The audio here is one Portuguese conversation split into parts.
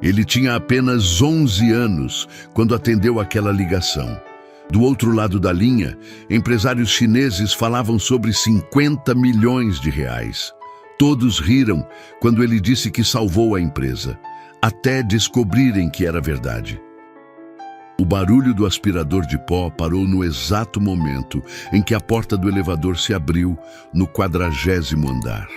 Ele tinha apenas 11 anos quando atendeu aquela ligação. Do outro lado da linha, empresários chineses falavam sobre 50 milhões de reais. Todos riram quando ele disse que salvou a empresa, até descobrirem que era verdade. O barulho do aspirador de pó parou no exato momento em que a porta do elevador se abriu no 40º andar.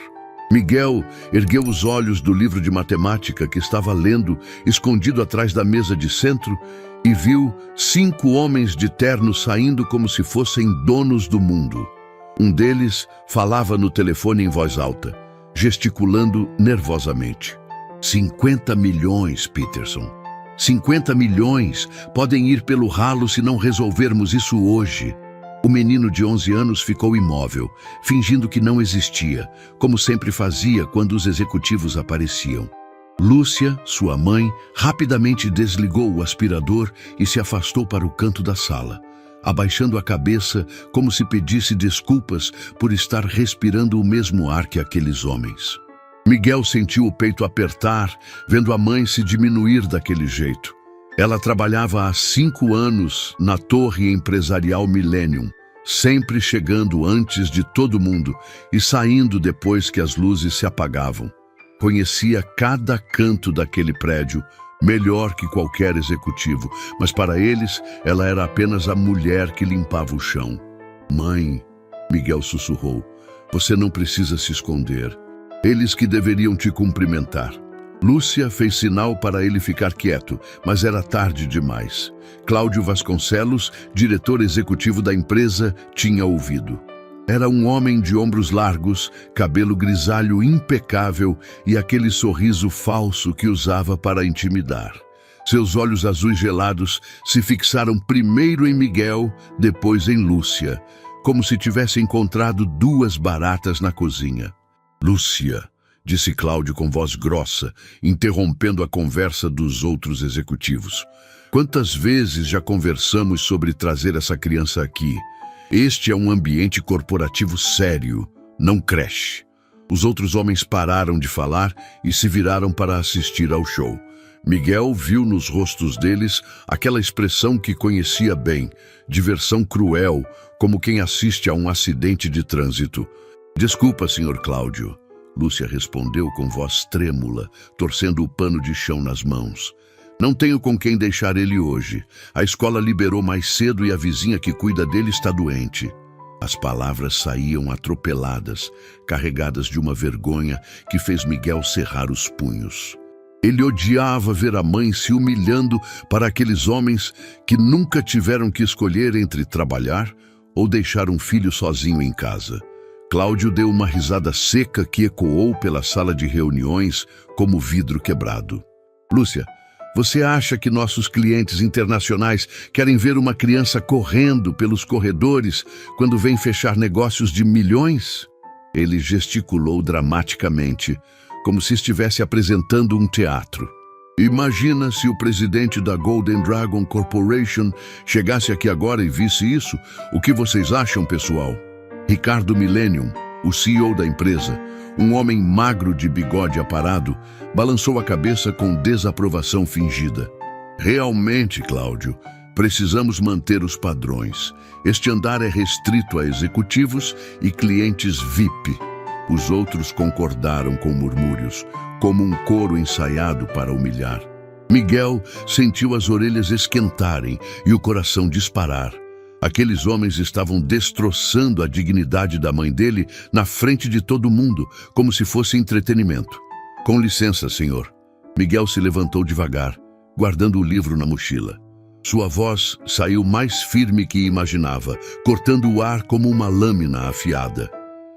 Miguel ergueu os olhos do livro de matemática que estava lendo, escondido atrás da mesa de centro, e viu 5 homens de terno saindo como se fossem donos do mundo. Um deles falava no telefone em voz alta, gesticulando nervosamente. 50 milhões, Peterson. 50 milhões podem ir pelo ralo se não resolvermos isso hoje. O menino de 11 anos ficou imóvel, fingindo que não existia, como sempre fazia quando os executivos apareciam. Lúcia, sua mãe, rapidamente desligou o aspirador e se afastou para o canto da sala, abaixando a cabeça como se pedisse desculpas por estar respirando o mesmo ar que aqueles homens. Miguel sentiu o peito apertar, vendo a mãe se diminuir daquele jeito. Ela trabalhava há 5 anos na torre empresarial Millennium, sempre chegando antes de todo mundo e saindo depois que as luzes se apagavam. Conhecia cada canto daquele prédio, melhor que qualquer executivo, mas para eles ela era apenas a mulher que limpava o chão. Mãe, Miguel sussurrou, você não precisa se esconder. Eles que deveriam te cumprimentar. Lúcia fez sinal para ele ficar quieto, mas era tarde demais. Cláudio Vasconcelos, diretor executivo da empresa, tinha ouvido. Era um homem de ombros largos, cabelo grisalho impecável e aquele sorriso falso que usava para intimidar. Seus olhos azuis gelados se fixaram primeiro em Miguel, depois em Lúcia, como se tivesse encontrado 2 baratas na cozinha. Lúcia, disse Cláudio com voz grossa, interrompendo a conversa dos outros executivos. Quantas vezes já conversamos sobre trazer essa criança aqui? Este é um ambiente corporativo sério, não creche. Os outros homens pararam de falar e se viraram para assistir ao show. Miguel viu nos rostos deles aquela expressão que conhecia bem, diversão cruel, como quem assiste a um acidente de trânsito. Desculpa, Sr. Cláudio, Lúcia respondeu com voz trêmula, torcendo o pano de chão nas mãos. Não tenho com quem deixar ele hoje. A escola liberou mais cedo e a vizinha que cuida dele está doente. As palavras saíam atropeladas, carregadas de uma vergonha que fez Miguel cerrar os punhos. Ele odiava ver a mãe se humilhando para aqueles homens que nunca tiveram que escolher entre trabalhar ou deixar um filho sozinho em casa. Cláudio deu uma risada seca que ecoou pela sala de reuniões como vidro quebrado. Lúcia, você acha que nossos clientes internacionais querem ver uma criança correndo pelos corredores quando vem fechar negócios de milhões? Ele gesticulou dramaticamente, como se estivesse apresentando um teatro. Imagina se o presidente da Golden Dragon Corporation chegasse aqui agora e visse isso. O que vocês acham, pessoal? Ricardo Millennium, o CEO da empresa, um homem magro de bigode aparado, balançou a cabeça com desaprovação fingida. Realmente, Cláudio, precisamos manter os padrões. Este andar é restrito a executivos e clientes VIP. Os outros concordaram com murmúrios, como um coro ensaiado para humilhar. Miguel sentiu as orelhas esquentarem e o coração disparar. Aqueles homens estavam destroçando a dignidade da mãe dele na frente de todo mundo, como se fosse entretenimento. Com licença, senhor. Miguel se levantou devagar, guardando o livro na mochila. Sua voz saiu mais firme que imaginava, cortando o ar como uma lâmina afiada.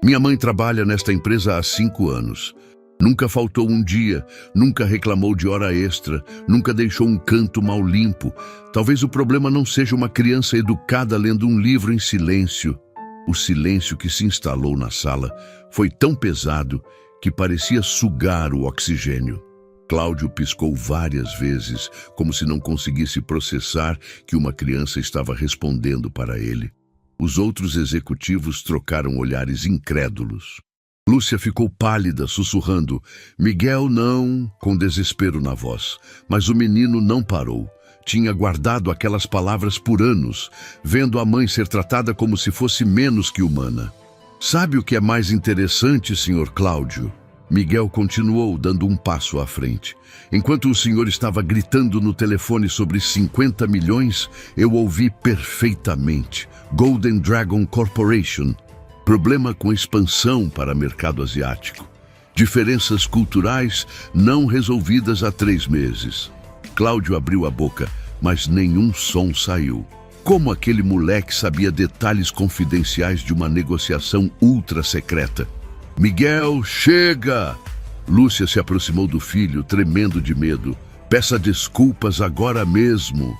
Minha mãe trabalha nesta empresa há 5 anos. Nunca faltou um dia, nunca reclamou de hora extra, nunca deixou um canto mal limpo. Talvez o problema não seja uma criança educada lendo um livro em silêncio. O silêncio que se instalou na sala foi tão pesado que parecia sugar o oxigênio. Cláudio piscou várias vezes, como se não conseguisse processar que uma criança estava respondendo para ele. Os outros executivos trocaram olhares incrédulos. Lúcia ficou pálida, sussurrando: Miguel, não, com desespero na voz. Mas o menino não parou. Tinha guardado aquelas palavras por anos, vendo a mãe ser tratada como se fosse menos que humana. Sabe o que é mais interessante, Sr. Cláudio? Miguel continuou, dando um passo à frente. Enquanto o senhor estava gritando no telefone sobre 50 milhões, eu ouvi perfeitamente. Golden Dragon Corporation. Problema com expansão para mercado asiático. Diferenças culturais não resolvidas há 3 meses. Cláudio abriu a boca, mas nenhum som saiu. Como aquele moleque sabia detalhes confidenciais de uma negociação ultra secreta? Miguel, chega! Lúcia se aproximou do filho, tremendo de medo. Peça desculpas agora mesmo.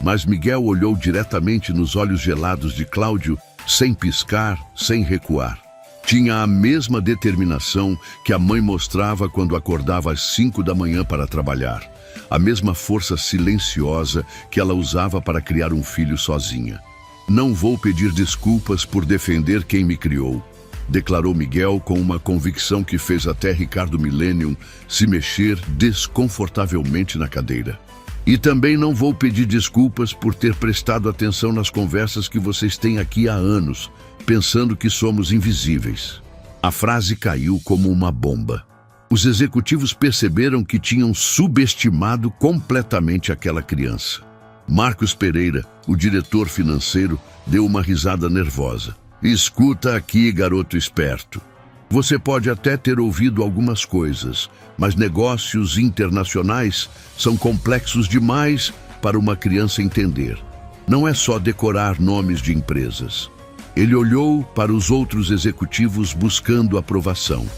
Mas Miguel olhou diretamente nos olhos gelados de Cláudio, sem piscar, sem recuar. Tinha a mesma determinação que a mãe mostrava quando acordava às 5 da manhã para trabalhar. A mesma força silenciosa que ela usava para criar um filho sozinha. Não vou pedir desculpas por defender quem me criou, declarou Miguel com uma convicção que fez até Ricardo Millennium se mexer desconfortavelmente na cadeira. E também não vou pedir desculpas por ter prestado atenção nas conversas que vocês têm aqui há anos, pensando que somos invisíveis. A frase caiu como uma bomba. Os executivos perceberam que tinham subestimado completamente aquela criança. Marcos Pereira, o diretor financeiro, deu uma risada nervosa. Escuta aqui, garoto esperto. Você pode até ter ouvido algumas coisas, mas negócios internacionais são complexos demais para uma criança entender. Não é só decorar nomes de empresas. Ele olhou para os outros executivos buscando aprovação,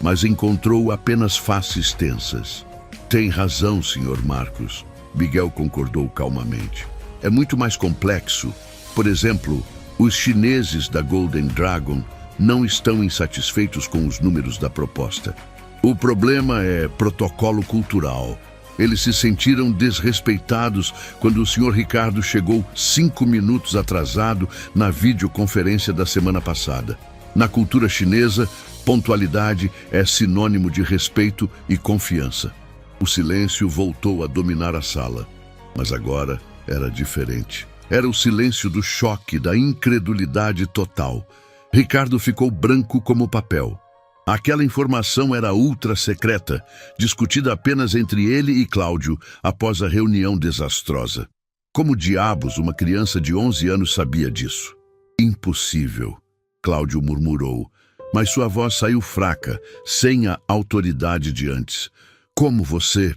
mas encontrou apenas faces tensas. Tem razão, Sr. Marcos, Miguel concordou calmamente. É muito mais complexo. Por exemplo, os chineses da Golden Dragon não estão insatisfeitos com os números da proposta. O problema é protocolo cultural. Eles se sentiram desrespeitados quando o Sr. Ricardo chegou 5 minutos atrasado na videoconferência da semana passada. Na cultura chinesa, pontualidade é sinônimo de respeito e confiança. O silêncio voltou a dominar a sala, mas agora era diferente. Era o silêncio do choque, da incredulidade total. Ricardo ficou branco como papel. Aquela informação era ultra secreta, discutida apenas entre ele e Cláudio após a reunião desastrosa. Como diabos uma criança de 11 anos sabia disso? Impossível, Cláudio murmurou, mas sua voz saiu fraca, sem a autoridade de antes. Como você?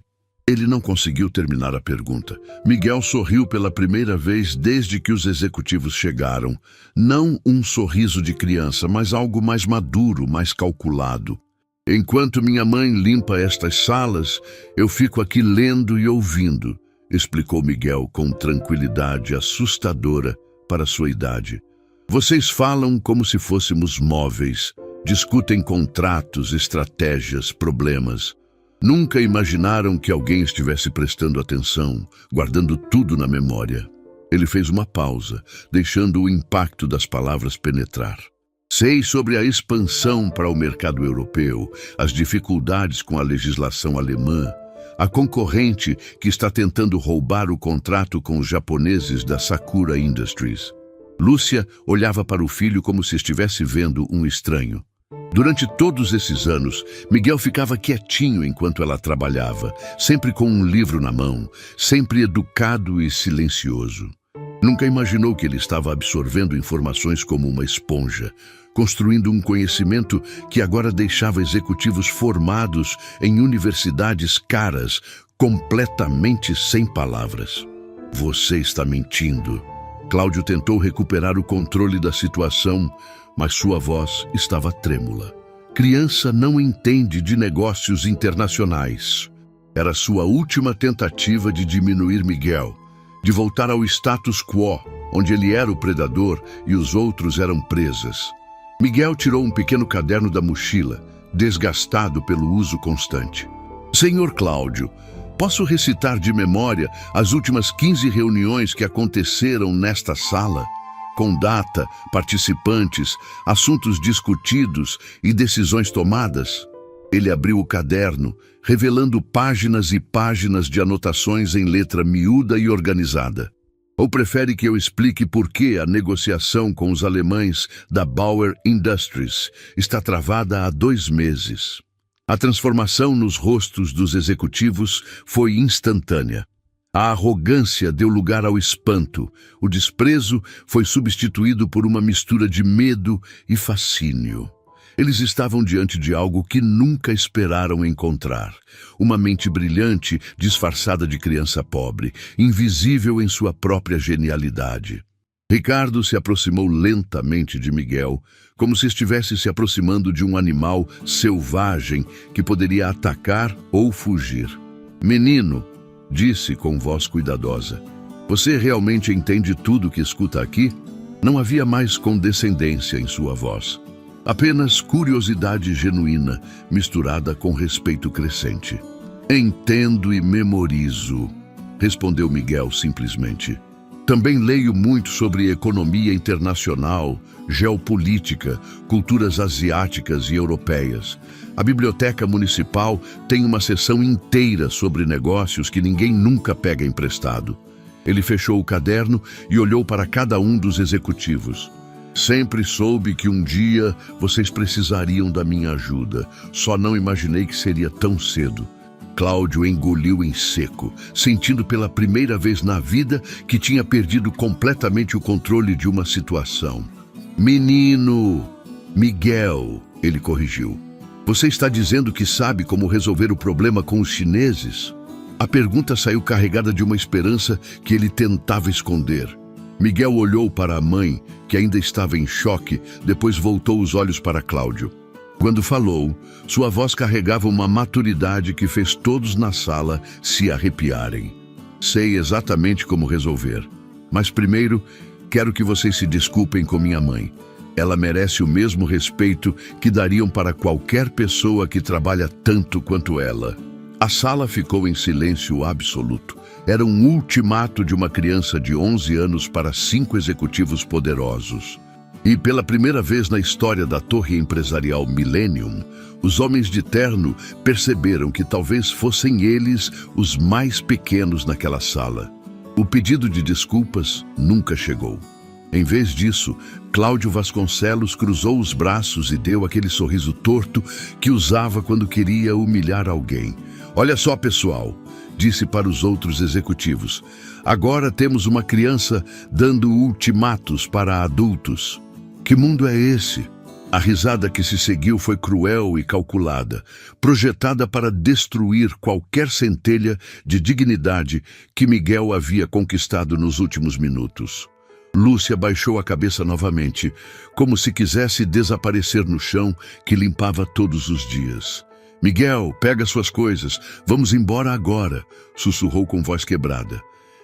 Ele não conseguiu terminar a pergunta. Miguel sorriu pela primeira vez desde que os executivos chegaram. Não um sorriso de criança, mas algo mais maduro, mais calculado. Enquanto minha mãe limpa estas salas, eu fico aqui lendo e ouvindo, explicou Miguel com tranquilidade assustadora para sua idade. Vocês falam como se fôssemos móveis, discutem contratos, estratégias, problemas. Nunca imaginaram que alguém estivesse prestando atenção, guardando tudo na memória. Ele fez uma pausa, deixando o impacto das palavras penetrar. Sei sobre a expansão para o mercado europeu, as dificuldades com a legislação alemã, a concorrente que está tentando roubar o contrato com os japoneses da Sakura Industries. Lúcia olhava para o filho como se estivesse vendo um estranho. Durante todos esses anos, Miguel ficava quietinho enquanto ela trabalhava, sempre com um livro na mão, sempre educado e silencioso. Nunca imaginou que ele estava absorvendo informações como uma esponja, construindo um conhecimento que agora deixava executivos formados em universidades caras, completamente sem palavras. Você está mentindo. Cláudio tentou recuperar o controle da situação, mas sua voz estava trêmula. Criança não entende de negócios internacionais. Era sua última tentativa de diminuir Miguel, de voltar ao status quo, onde ele era o predador e os outros eram presas. Miguel tirou um pequeno caderno da mochila, desgastado pelo uso constante. Senhor Cláudio, posso recitar de memória as últimas 15 reuniões que aconteceram nesta sala? com data, participantes, assuntos discutidos e decisões tomadas. Ele abriu o caderno, revelando páginas e páginas de anotações em letra miúda e organizada. Ou prefere que eu explique por que a negociação com os alemães da Bauer Industries está travada há 2 meses? A transformação nos rostos dos executivos foi instantânea. A arrogância deu lugar ao espanto. O desprezo foi substituído por uma mistura de medo e fascínio. Eles estavam diante de algo que nunca esperaram encontrar. Uma mente brilhante, disfarçada de criança pobre, invisível em sua própria genialidade. Ricardo se aproximou lentamente de Miguel, como se estivesse se aproximando de um animal selvagem que poderia atacar ou fugir. "Menino", disse com voz cuidadosa, "você realmente entende tudo o que escuta aqui?" Não havia mais condescendência em sua voz. Apenas curiosidade genuína, misturada com respeito crescente. "Entendo e memorizo", respondeu Miguel simplesmente. "Também leio muito sobre economia internacional, geopolítica, culturas asiáticas e europeias. A biblioteca municipal tem uma seção inteira sobre negócios que ninguém nunca pega emprestado." Ele fechou o caderno e olhou para cada um dos executivos. "Sempre soube que um dia vocês precisariam da minha ajuda. Só não imaginei que seria tão cedo." Cláudio engoliu em seco, sentindo pela primeira vez na vida que tinha perdido completamente o controle de uma situação. "Menino, Miguel", ele corrigiu. "Você está dizendo que sabe como resolver o problema com os chineses?" A pergunta saiu carregada de uma esperança que ele tentava esconder. Miguel olhou para a mãe, que ainda estava em choque, depois voltou os olhos para Cláudio. Quando falou, sua voz carregava uma maturidade que fez todos na sala se arrepiarem. "Sei exatamente como resolver. Mas primeiro, quero que vocês se desculpem com minha mãe. Ela merece o mesmo respeito que dariam para qualquer pessoa que trabalha tanto quanto ela." A sala ficou em silêncio absoluto. Era um ultimato de uma criança de 11 anos para 5 executivos poderosos. E pela primeira vez na história da torre empresarial Millennium, os homens de terno perceberam que talvez fossem eles os mais pequenos naquela sala. O pedido de desculpas nunca chegou. Em vez disso, Cláudio Vasconcelos cruzou os braços e deu aquele sorriso torto que usava quando queria humilhar alguém. "Olha só, pessoal", disse para os outros executivos, "agora temos uma criança dando ultimatos para adultos. Que mundo é esse?" A risada que se seguiu foi cruel e calculada, projetada para destruir qualquer centelha de dignidade que Miguel havia conquistado nos últimos minutos. Lúcia baixou a cabeça novamente, como se quisesse desaparecer no chão que limpava todos os dias. "Miguel, pega suas coisas, vamos embora agora", sussurrou com voz quebrada.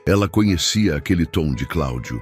Ela conhecia aquele tom de Cláudio.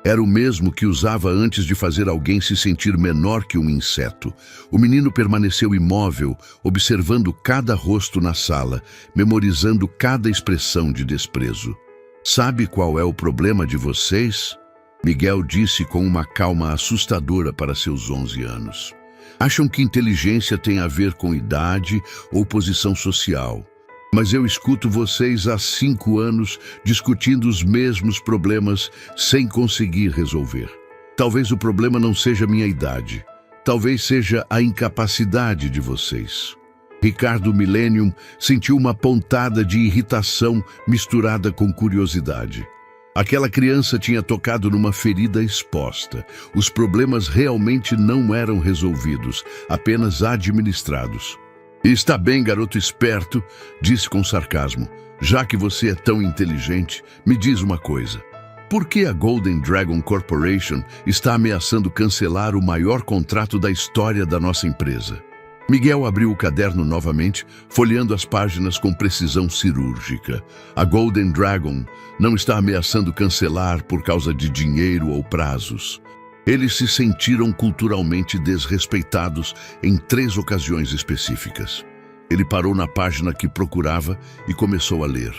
Era o mesmo que usava antes de fazer alguém se sentir menor que um inseto. O menino permaneceu imóvel, observando cada rosto na sala, memorizando cada expressão de desprezo. "Sabe qual é o problema de vocês?" Miguel disse com uma calma assustadora para seus 11 anos. "Acham que inteligência tem a ver com idade ou posição social. Mas eu escuto vocês há 5 anos discutindo os mesmos problemas sem conseguir resolver. Talvez o problema não seja minha idade. Talvez seja a incapacidade de vocês." Ricardo Millennium sentiu uma pontada de irritação misturada com curiosidade. Aquela criança tinha tocado numa ferida exposta. Os problemas realmente não eram resolvidos, apenas administrados. "Está bem, garoto esperto", disse com sarcasmo. "Já que você é tão inteligente, me diz uma coisa. Por que a Golden Dragon Corporation está ameaçando cancelar o maior contrato da história da nossa empresa?" Miguel abriu o caderno novamente, folheando as páginas com precisão cirúrgica. A Golden Dragon não está ameaçando cancelar por causa de dinheiro ou prazos. Eles se sentiram culturalmente desrespeitados em 3 ocasiões específicas. Ele parou na página que procurava e começou a ler.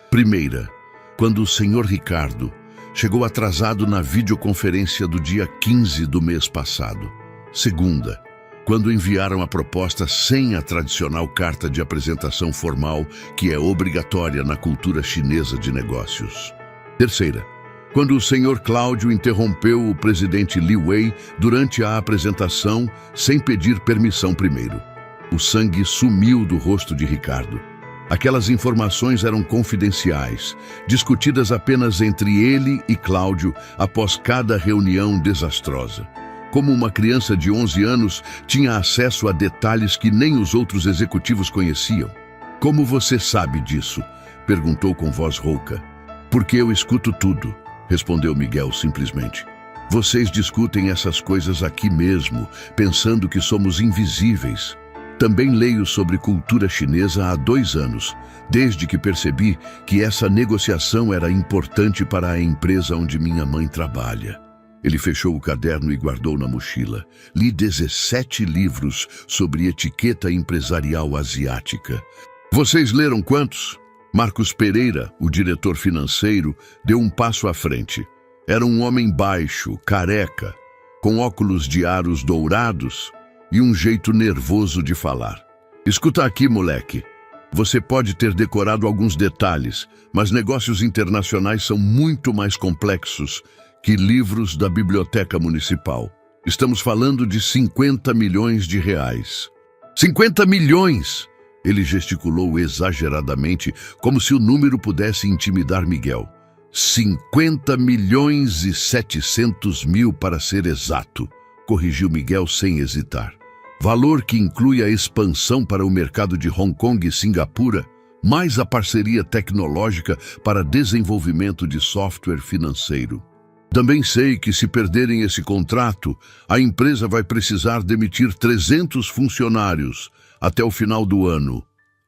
Primeira, quando o Sr. Ricardo chegou atrasado na videoconferência do dia 15 do mês passado. Segunda, quando enviaram a proposta sem a tradicional carta de apresentação formal, que é obrigatória na cultura chinesa de negócios. Terceira, quando o senhor Cláudio interrompeu o presidente Li Wei durante a apresentação sem pedir permissão primeiro. O sangue sumiu do rosto de Ricardo. Aquelas informações eram confidenciais, discutidas apenas entre ele e Cláudio após cada reunião desastrosa. Como uma criança de 11 anos tinha acesso a detalhes que nem os outros executivos conheciam. "Como você sabe disso?", perguntou com voz rouca. "Porque eu escuto tudo", respondeu Miguel simplesmente. "Vocês discutem essas coisas aqui mesmo, pensando que somos invisíveis. Também leio sobre cultura chinesa há 2 anos, desde que percebi que essa negociação era importante para a empresa onde minha mãe trabalha." Ele fechou o caderno e guardou na mochila. "Li 17 livros sobre etiqueta empresarial asiática." "Vocês leram quantos?" Marcos Pereira, o diretor financeiro, deu um passo à frente. Era um homem baixo, careca, com óculos de aros dourados e um jeito nervoso de falar. "Escuta aqui, moleque. Você pode ter decorado alguns detalhes, mas negócios internacionais são muito mais complexos que livros da biblioteca municipal. Estamos falando de 50 milhões de reais. 50 milhões! Ele gesticulou exageradamente, como se o número pudesse intimidar Miguel. 50 milhões e 700 mil para ser exato, corrigiu Miguel sem hesitar. Valor que inclui a expansão para o mercado de Hong Kong e Singapura, mais a parceria tecnológica para desenvolvimento de software financeiro. Também sei que se perderem esse contrato, a empresa vai precisar demitir 300 funcionários até o final do ano."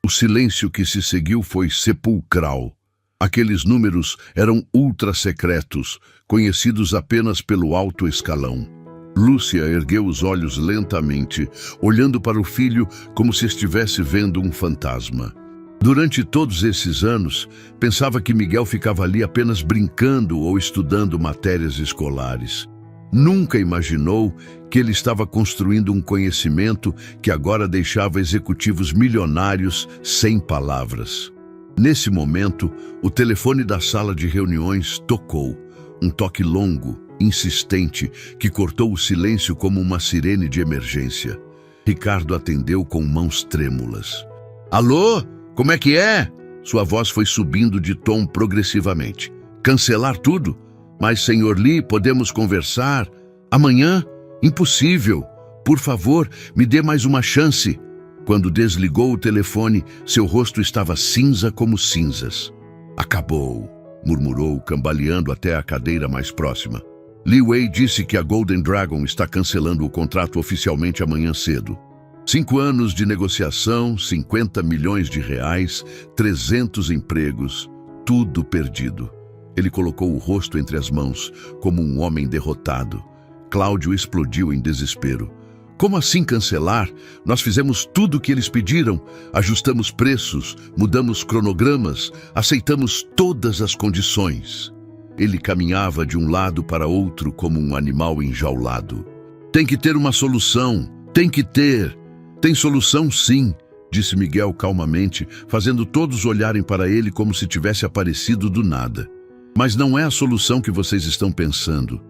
O silêncio que se seguiu foi sepulcral. Aqueles números eram ultra-secretos, conhecidos apenas pelo alto escalão. Lúcia ergueu os olhos lentamente, olhando para o filho como se estivesse vendo um fantasma. Durante todos esses anos, pensava que Miguel ficava ali apenas brincando ou estudando matérias escolares. Nunca imaginou que ele estava construindo um conhecimento que agora deixava executivos milionários sem palavras. Nesse momento, o telefone da sala de reuniões tocou. Um toque longo, insistente, que cortou o silêncio como uma sirene de emergência. Ricardo atendeu com mãos trêmulas. "Alô? Como é que é?" Sua voz foi subindo de tom progressivamente. "Cancelar tudo? Mas, senhor Li, podemos conversar? Amanhã? Impossível. Por favor, me dê mais uma chance." Quando desligou o telefone, seu rosto estava cinza como cinzas. "Acabou", murmurou, cambaleando até a cadeira mais próxima. "Li Wei disse que a Golden Dragon está cancelando o contrato oficialmente amanhã cedo. 5 anos de negociação, 50 milhões de reais, 300 empregos, tudo perdido." Ele colocou o rosto entre as mãos, como um homem derrotado. Cláudio explodiu em desespero. "Como assim cancelar? Nós fizemos tudo o que eles pediram, ajustamos preços, mudamos cronogramas, aceitamos todas as condições." Ele caminhava de um lado para outro como um animal enjaulado. "Tem que ter uma solução, tem que ter." "Tem solução sim", disse Miguel calmamente, fazendo todos olharem para ele como se tivesse aparecido do nada. "Mas não é a solução que vocês estão pensando.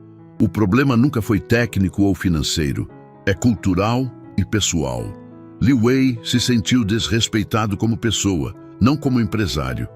O problema nunca foi técnico ou financeiro. É cultural e pessoal." Li Wei se sentiu desrespeitado como pessoa, não como empresário.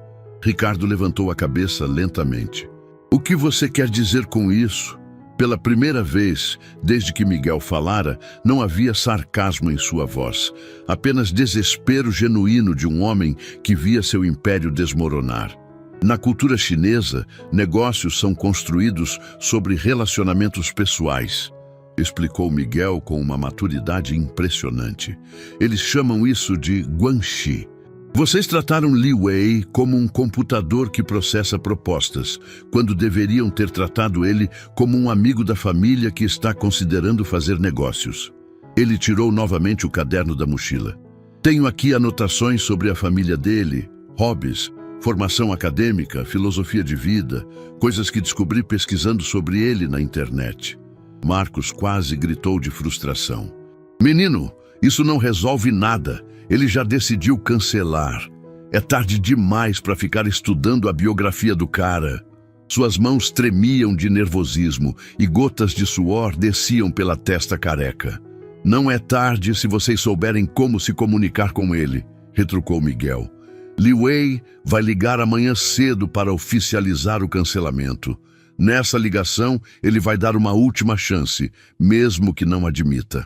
Ricardo levantou a cabeça lentamente. "O que você quer dizer com isso?" Pela primeira vez, desde que Miguel falara, não havia sarcasmo em sua voz, apenas desespero genuíno de um homem que via seu império desmoronar. Na cultura chinesa, negócios são construídos sobre relacionamentos pessoais, explicou Miguel com uma maturidade impressionante. Eles chamam isso de guanxi. Vocês trataram Li Wei como um computador que processa propostas, quando deveriam ter tratado ele como um amigo da família que está considerando fazer negócios. Ele tirou novamente o caderno da mochila. "Tenho aqui anotações sobre a família dele, hobbies, Formação acadêmica, filosofia de vida, coisas que descobri pesquisando sobre ele na internet. Marcos quase gritou de frustração. Menino, isso não resolve nada. Ele já decidiu cancelar. É tarde demais para ficar estudando a biografia do cara. Suas mãos tremiam de nervosismo e gotas de suor desciam pela testa careca. Não é tarde se vocês souberem como se comunicar com ele, retrucou Miguel. Li Wei vai ligar amanhã cedo para oficializar o cancelamento. Nessa ligação, ele vai dar uma última chance, mesmo que não admita.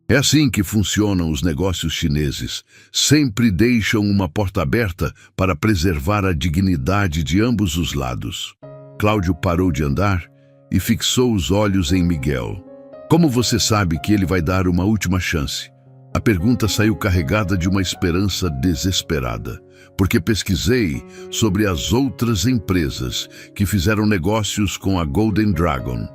É assim que funcionam os negócios chineses. Sempre deixam uma porta aberta para preservar a dignidade de ambos os lados. Cláudio parou de andar e fixou os olhos em Miguel. Como você sabe que ele vai dar uma última chance? A pergunta saiu carregada de uma esperança desesperada, porque pesquisei sobre as outras empresas que fizeram negócios com a Golden Dragon,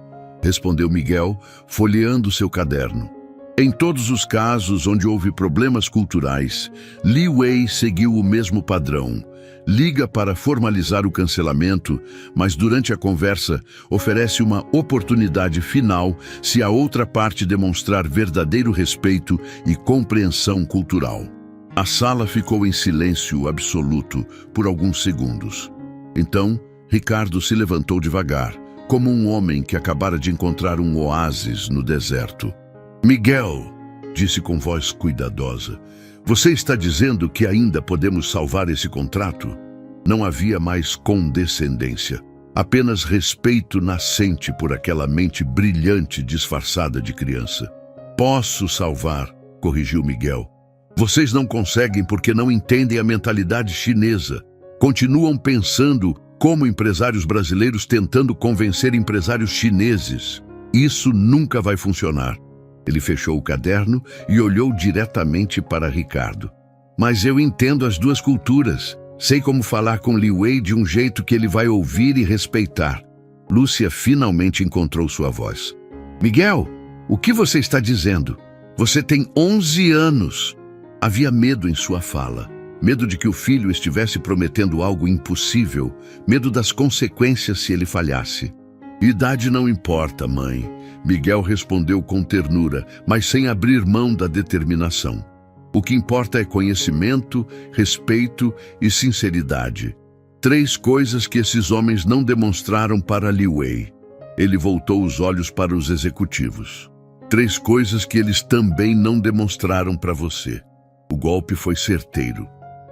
respondeu Miguel, folheando seu caderno. Em todos os casos onde houve problemas culturais, Li Wei seguiu o mesmo padrão. Liga para formalizar o cancelamento, mas durante a conversa oferece uma oportunidade final se a outra parte demonstrar verdadeiro respeito e compreensão cultural. A sala ficou em silêncio absoluto por alguns segundos. Então, Ricardo se levantou devagar, como um homem que acabara de encontrar um oásis no deserto. Miguel, disse com voz cuidadosa, você está dizendo que ainda podemos salvar esse contrato? Não havia mais condescendência, apenas respeito nascente por aquela mente brilhante disfarçada de criança. Posso salvar, corrigiu Miguel. Vocês não conseguem porque não entendem a mentalidade chinesa. Continuam pensando como empresários brasileiros tentando convencer empresários chineses. Isso nunca vai funcionar. Ele fechou o caderno e olhou diretamente para Ricardo. Mas eu entendo as duas culturas. Sei como falar com Li Wei de um jeito que ele vai ouvir e respeitar. Lúcia finalmente encontrou sua voz. Miguel, o que você está dizendo? Você tem 11 anos. Havia medo em sua fala. Medo de que o filho estivesse prometendo algo impossível. Medo das consequências se ele falhasse. Idade não importa, mãe. Miguel respondeu com ternura, mas sem abrir mão da determinação. O que importa é conhecimento, respeito e sinceridade. 3 coisas que esses homens não demonstraram para Li Wei. Ele voltou os olhos para os executivos. 3 coisas que eles também não demonstraram para você. O golpe foi certeiro.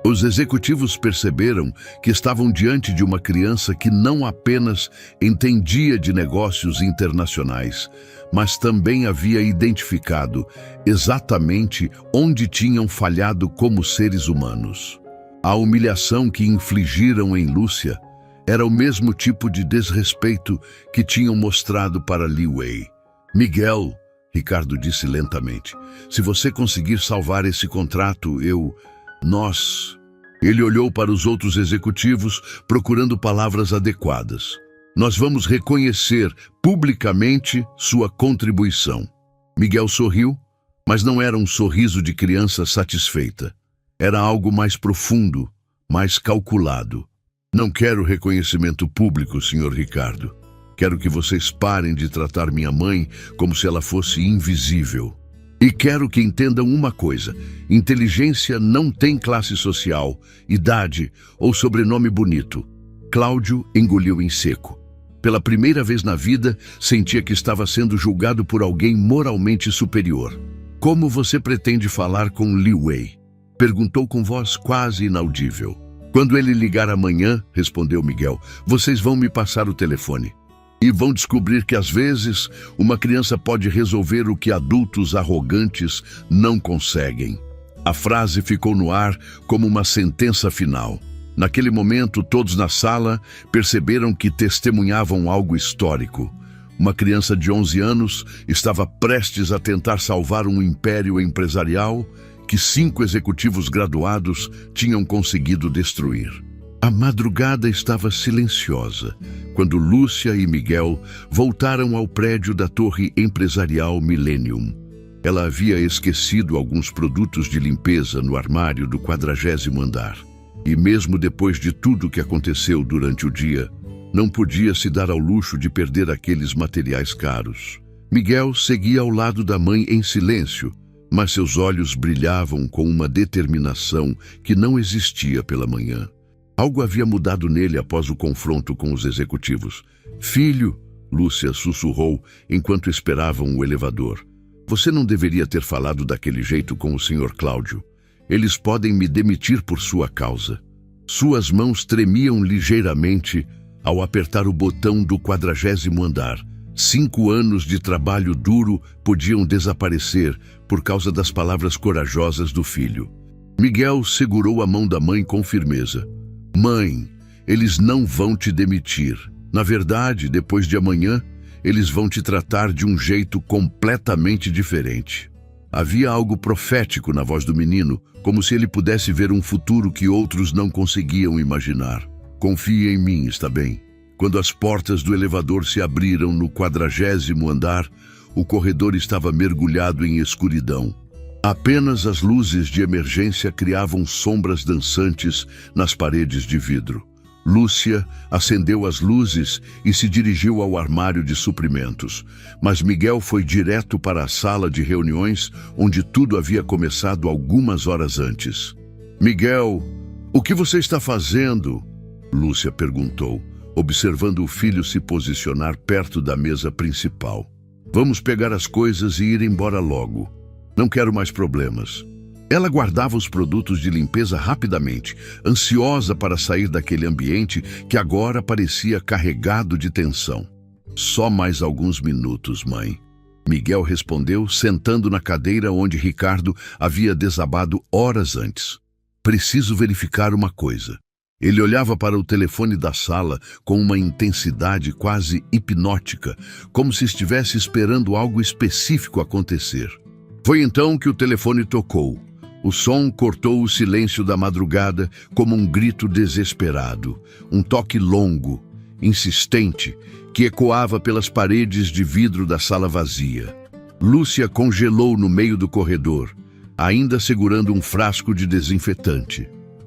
Os executivos perceberam que estavam diante de uma criança que não apenas entendia de negócios internacionais, mas também havia identificado exatamente onde tinham falhado como seres humanos. A humilhação que infligiram em Lúcia era o mesmo tipo de desrespeito que tinham mostrado para Li Wei. Miguel, Ricardo disse lentamente, se você conseguir salvar esse contrato, nós... Ele olhou para os outros executivos, procurando palavras adequadas. Nós vamos reconhecer publicamente sua contribuição. Miguel sorriu, mas não era um sorriso de criança satisfeita. Era algo mais profundo, mais calculado. Não quero reconhecimento público, Sr. Ricardo. Quero que vocês parem de tratar minha mãe como se ela fosse invisível. E quero que entendam uma coisa, inteligência não tem classe social, idade ou sobrenome bonito. Cláudio engoliu em seco. Pela primeira vez na vida, sentia que estava sendo julgado por alguém moralmente superior. Como você pretende falar com Li Wei? Perguntou com voz quase inaudível. Quando ele ligar amanhã, respondeu Miguel, vocês vão me passar o telefone. E vão descobrir que, às vezes, uma criança pode resolver o que adultos arrogantes não conseguem. A frase ficou no ar como uma sentença final. Naquele momento, todos na sala perceberam que testemunhavam algo histórico. Uma criança de 11 anos estava prestes a tentar salvar um império empresarial que 5 executivos graduados tinham conseguido destruir. A madrugada estava silenciosa quando Lúcia e Miguel voltaram ao prédio da torre empresarial Millennium. Ela havia esquecido alguns produtos de limpeza no armário do 40º andar. E mesmo depois de tudo que aconteceu durante o dia, não podia se dar ao luxo de perder aqueles materiais caros. Miguel seguia ao lado da mãe em silêncio, mas seus olhos brilhavam com uma determinação que não existia pela manhã. Algo havia mudado nele após o confronto com os executivos. "Filho", Lúcia sussurrou enquanto esperavam o elevador. "Você não deveria ter falado daquele jeito com o Sr. Cláudio. Eles podem me demitir por sua causa." Suas mãos tremiam ligeiramente ao apertar o botão do 40º andar. 5 anos de trabalho duro podiam desaparecer por causa das palavras corajosas do filho. Miguel segurou a mão da mãe com firmeza. "Mãe, eles não vão te demitir. Na verdade, depois de amanhã, eles vão te tratar de um jeito completamente diferente." Havia algo profético na voz do menino, como se ele pudesse ver um futuro que outros não conseguiam imaginar. "Confie em mim, está bem?" Quando as portas do elevador se abriram no 40º andar, o corredor estava mergulhado em escuridão. Apenas as luzes de emergência criavam sombras dançantes nas paredes de vidro. Lúcia acendeu as luzes e se dirigiu ao armário de suprimentos, mas Miguel foi direto para a sala de reuniões, onde tudo havia começado algumas horas antes. "Miguel, o que você está fazendo?" Lúcia perguntou, observando o filho se posicionar perto da mesa principal. "Vamos pegar as coisas e ir embora logo. Não quero mais problemas." Ela guardava os produtos de limpeza rapidamente, ansiosa para sair daquele ambiente que agora parecia carregado de tensão. "Só mais alguns minutos, mãe." Miguel respondeu, sentando na cadeira onde Ricardo havia desabado horas antes. "Preciso verificar uma coisa." Ele olhava para o telefone da sala com uma intensidade quase hipnótica, como se estivesse esperando algo específico acontecer. Foi então que o telefone tocou. O som cortou o silêncio da madrugada como um grito desesperado, um toque longo, insistente, que ecoava pelas paredes de vidro da sala vazia. Lúcia congelou no meio do corredor, ainda segurando um frasco de desinfetante.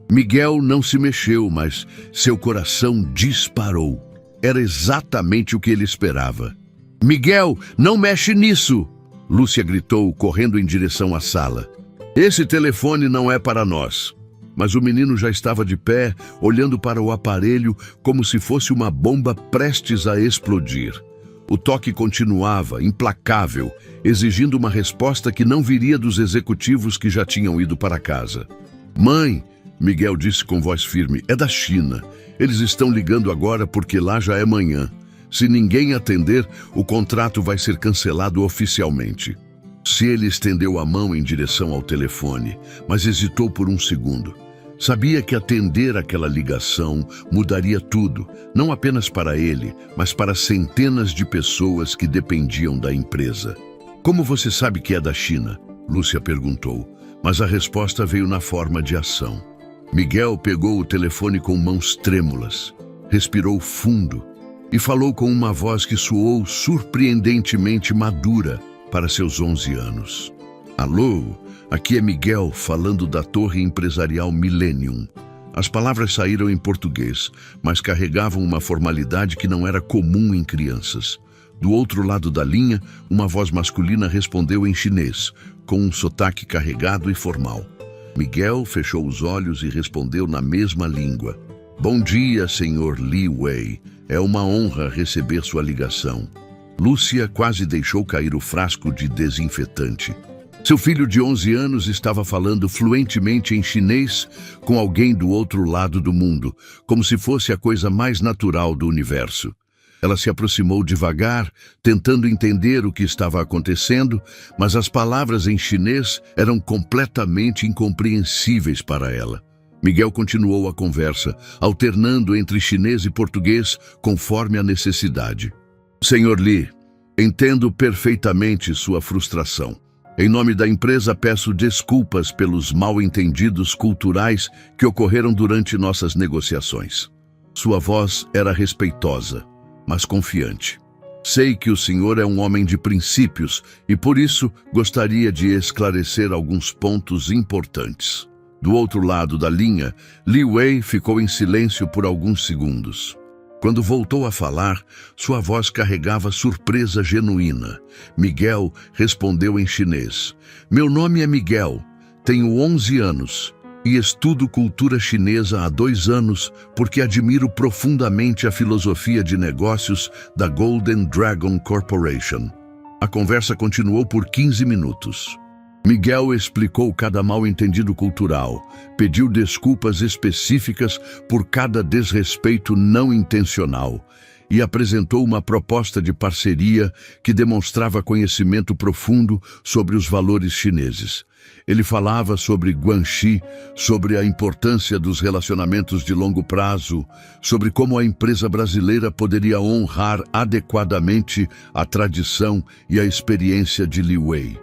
Miguel não se mexeu, mas seu coração disparou. Era exatamente o que ele esperava. "Miguel, não mexe nisso!" Lúcia gritou, correndo em direção à sala. "Esse telefone não é para nós." Mas o menino já estava de pé, olhando para o aparelho como se fosse uma bomba prestes a explodir. O toque continuava, implacável, exigindo uma resposta que não viria dos executivos que já tinham ido para casa. "Mãe", Miguel disse com voz firme, "é da China. Eles estão ligando agora porque lá já é manhã. Se ninguém atender, o contrato vai ser cancelado oficialmente." Se ele estendeu a mão em direção ao telefone, mas hesitou por um segundo. Sabia que atender aquela ligação mudaria tudo, não apenas para ele, mas para centenas de pessoas que dependiam da empresa. "Como você sabe que é da China?" Lúcia perguntou, mas a resposta veio na forma de ação. Miguel pegou o telefone com mãos trêmulas, respirou fundo e falou com uma voz que soou surpreendentemente madura para seus 11 anos. "Alô, aqui é Miguel falando da Torre Empresarial Millennium." As palavras saíram em português, mas carregavam uma formalidade que não era comum em crianças. Do outro lado da linha, uma voz masculina respondeu em chinês, com um sotaque carregado e formal. Miguel fechou os olhos e respondeu na mesma língua. "Bom dia, Sr. Li Wei. É uma honra receber sua ligação." Lúcia quase deixou cair o frasco de desinfetante. Seu filho de 11 anos estava falando fluentemente em chinês com alguém do outro lado do mundo, como se fosse a coisa mais natural do universo. Ela se aproximou devagar, tentando entender o que estava acontecendo, mas as palavras em chinês eram completamente incompreensíveis para ela. Miguel continuou a conversa, alternando entre chinês e português conforme a necessidade. "Sr. Li, entendo perfeitamente sua frustração. Em nome da empresa, peço desculpas pelos mal-entendidos culturais que ocorreram durante nossas negociações." Sua voz era respeitosa, mas confiante. "Sei que o senhor é um homem de princípios e, por isso, gostaria de esclarecer alguns pontos importantes." Do outro lado da linha, Li Wei ficou em silêncio por alguns segundos. Quando voltou a falar, sua voz carregava surpresa genuína. Miguel respondeu em chinês. Meu nome é Miguel, tenho 11 anos e estudo cultura chinesa há 2 anos porque admiro profundamente a filosofia de negócios da Golden Dragon Corporation. A conversa continuou por 15 minutos. Miguel explicou cada mal-entendido cultural, pediu desculpas específicas por cada desrespeito não intencional e apresentou uma proposta de parceria que demonstrava conhecimento profundo sobre os valores chineses. Ele falava sobre Guanxi, sobre a importância dos relacionamentos de longo prazo, sobre como a empresa brasileira poderia honrar adequadamente a tradição e a experiência de Li Wei.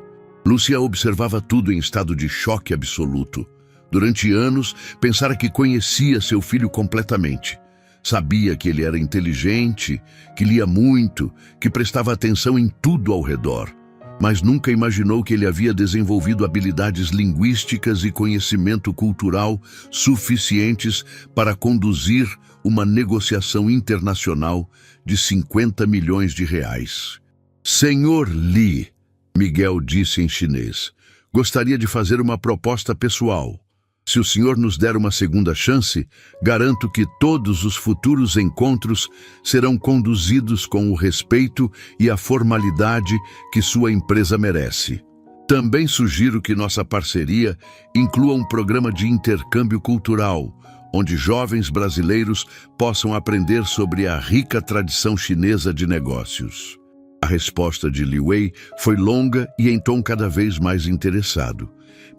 Lúcia observava tudo em estado de choque absoluto. Durante anos, pensara que conhecia seu filho completamente. Sabia que ele era inteligente, que lia muito, que prestava atenção em tudo ao redor. Mas nunca imaginou que ele havia desenvolvido habilidades linguísticas e conhecimento cultural suficientes para conduzir uma negociação internacional de 50 milhões de reais. Senhor Li, Miguel disse em chinês, gostaria de fazer uma proposta pessoal. Se o senhor nos der uma segunda chance, garanto que todos os futuros encontros serão conduzidos com o respeito e a formalidade que sua empresa merece. Também sugiro que nossa parceria inclua um programa de intercâmbio cultural, onde jovens brasileiros possam aprender sobre a rica tradição chinesa de negócios. A resposta de Li Wei foi longa e em tom cada vez mais interessado.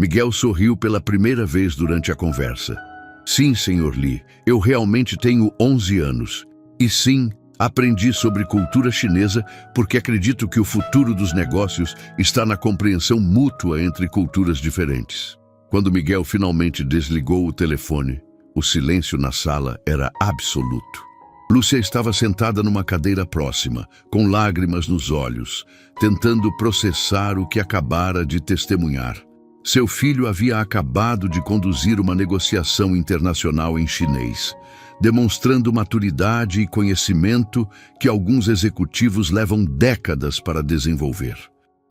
Miguel sorriu pela primeira vez durante a conversa. Sim, senhor Li, eu realmente tenho 11 anos. E sim, aprendi sobre cultura chinesa porque acredito que o futuro dos negócios está na compreensão mútua entre culturas diferentes. Quando Miguel finalmente desligou o telefone, o silêncio na sala era absoluto. Lúcia estava sentada numa cadeira próxima, com lágrimas nos olhos, tentando processar o que acabara de testemunhar. Seu filho havia acabado de conduzir uma negociação internacional em chinês, demonstrando maturidade e conhecimento que alguns executivos levam décadas para desenvolver.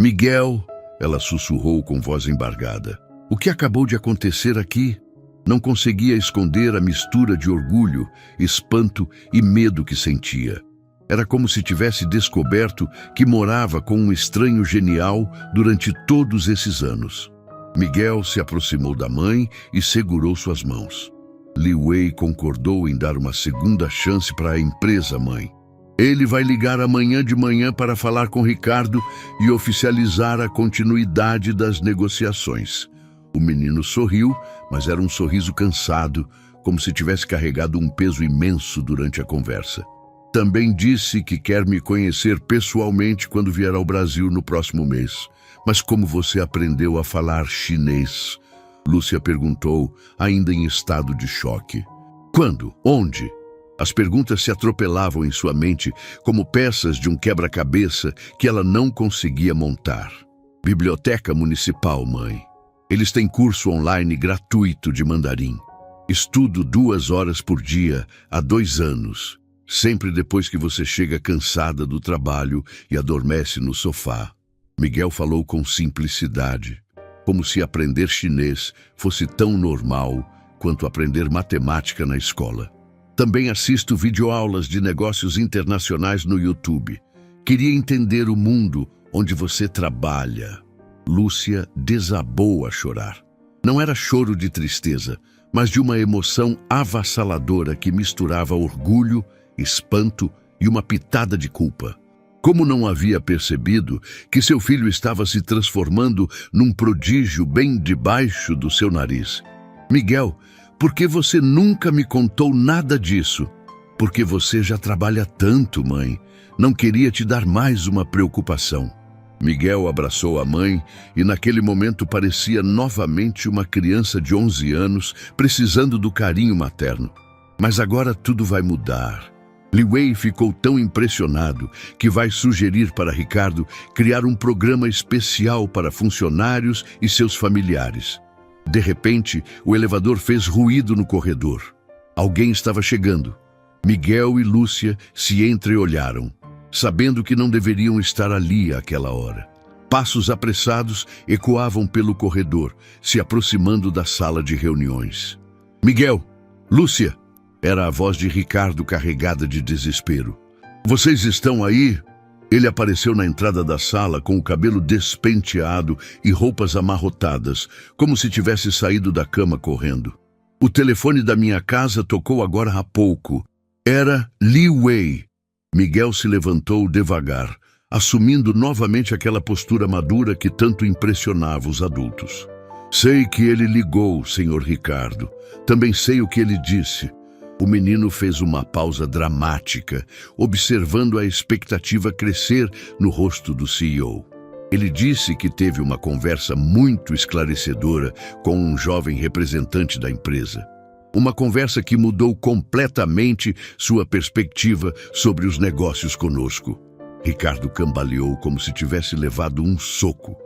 Miguel, ela sussurrou com voz embargada, o que acabou de acontecer aqui? Não conseguia esconder a mistura de orgulho, espanto e medo que sentia. Era como se tivesse descoberto que morava com um estranho genial durante todos esses anos. Miguel se aproximou da mãe e segurou suas mãos. Li Wei concordou em dar uma segunda chance para a empresa, mãe. Ele vai ligar amanhã de manhã para falar com Ricardo e oficializar a continuidade das negociações. O menino sorriu, mas era um sorriso cansado, como se tivesse carregado um peso imenso durante a conversa. Também disse que quer me conhecer pessoalmente quando vier ao Brasil no próximo mês. Mas como você aprendeu a falar chinês? Lúcia perguntou, ainda em estado de choque. Quando? Onde? As perguntas se atropelavam em sua mente como peças de um quebra-cabeça que ela não conseguia montar. Biblioteca Municipal, mãe. Eles têm curso online gratuito de mandarim. Estudo 2 horas por dia há 2 anos. Sempre depois que você chega cansada do trabalho e adormece no sofá. Miguel falou com simplicidade, como se aprender chinês fosse tão normal quanto aprender matemática na escola. Também assisto videoaulas de negócios internacionais no YouTube. Queria entender o mundo onde você trabalha. Lúcia desabou a chorar. Não era choro de tristeza, mas de uma emoção avassaladora que misturava orgulho, espanto e uma pitada de culpa. Como não havia percebido que seu filho estava se transformando num prodígio bem debaixo do seu nariz? Miguel, por que você nunca me contou nada disso? Porque você já trabalha tanto, mãe. Não queria te dar mais uma preocupação. Miguel abraçou a mãe e naquele momento parecia novamente uma criança de 11 anos precisando do carinho materno. Mas agora tudo vai mudar. Li Wei ficou tão impressionado que vai sugerir para Ricardo criar um programa especial para funcionários e seus familiares. De repente, o elevador fez ruído no corredor. Alguém estava chegando. Miguel e Lúcia se entreolharam, sabendo que não deveriam estar ali àquela hora. Passos apressados ecoavam pelo corredor, se aproximando da sala de reuniões. Miguel! Lúcia! Era a voz de Ricardo carregada de desespero. Vocês estão aí? Ele apareceu na entrada da sala com o cabelo despenteado e roupas amarrotadas, como se tivesse saído da cama correndo. O telefone da minha casa tocou agora há pouco. Era Li Wei. Miguel se levantou devagar, assumindo novamente aquela postura madura que tanto impressionava os adultos. Sei que ele ligou, senhor Ricardo. Também sei o que ele disse. O menino fez uma pausa dramática, observando a expectativa crescer no rosto do CEO. Ele disse que teve uma conversa muito esclarecedora com um jovem representante da empresa. Uma conversa que mudou completamente sua perspectiva sobre os negócios conosco. Ricardo cambaleou como se tivesse levado um soco.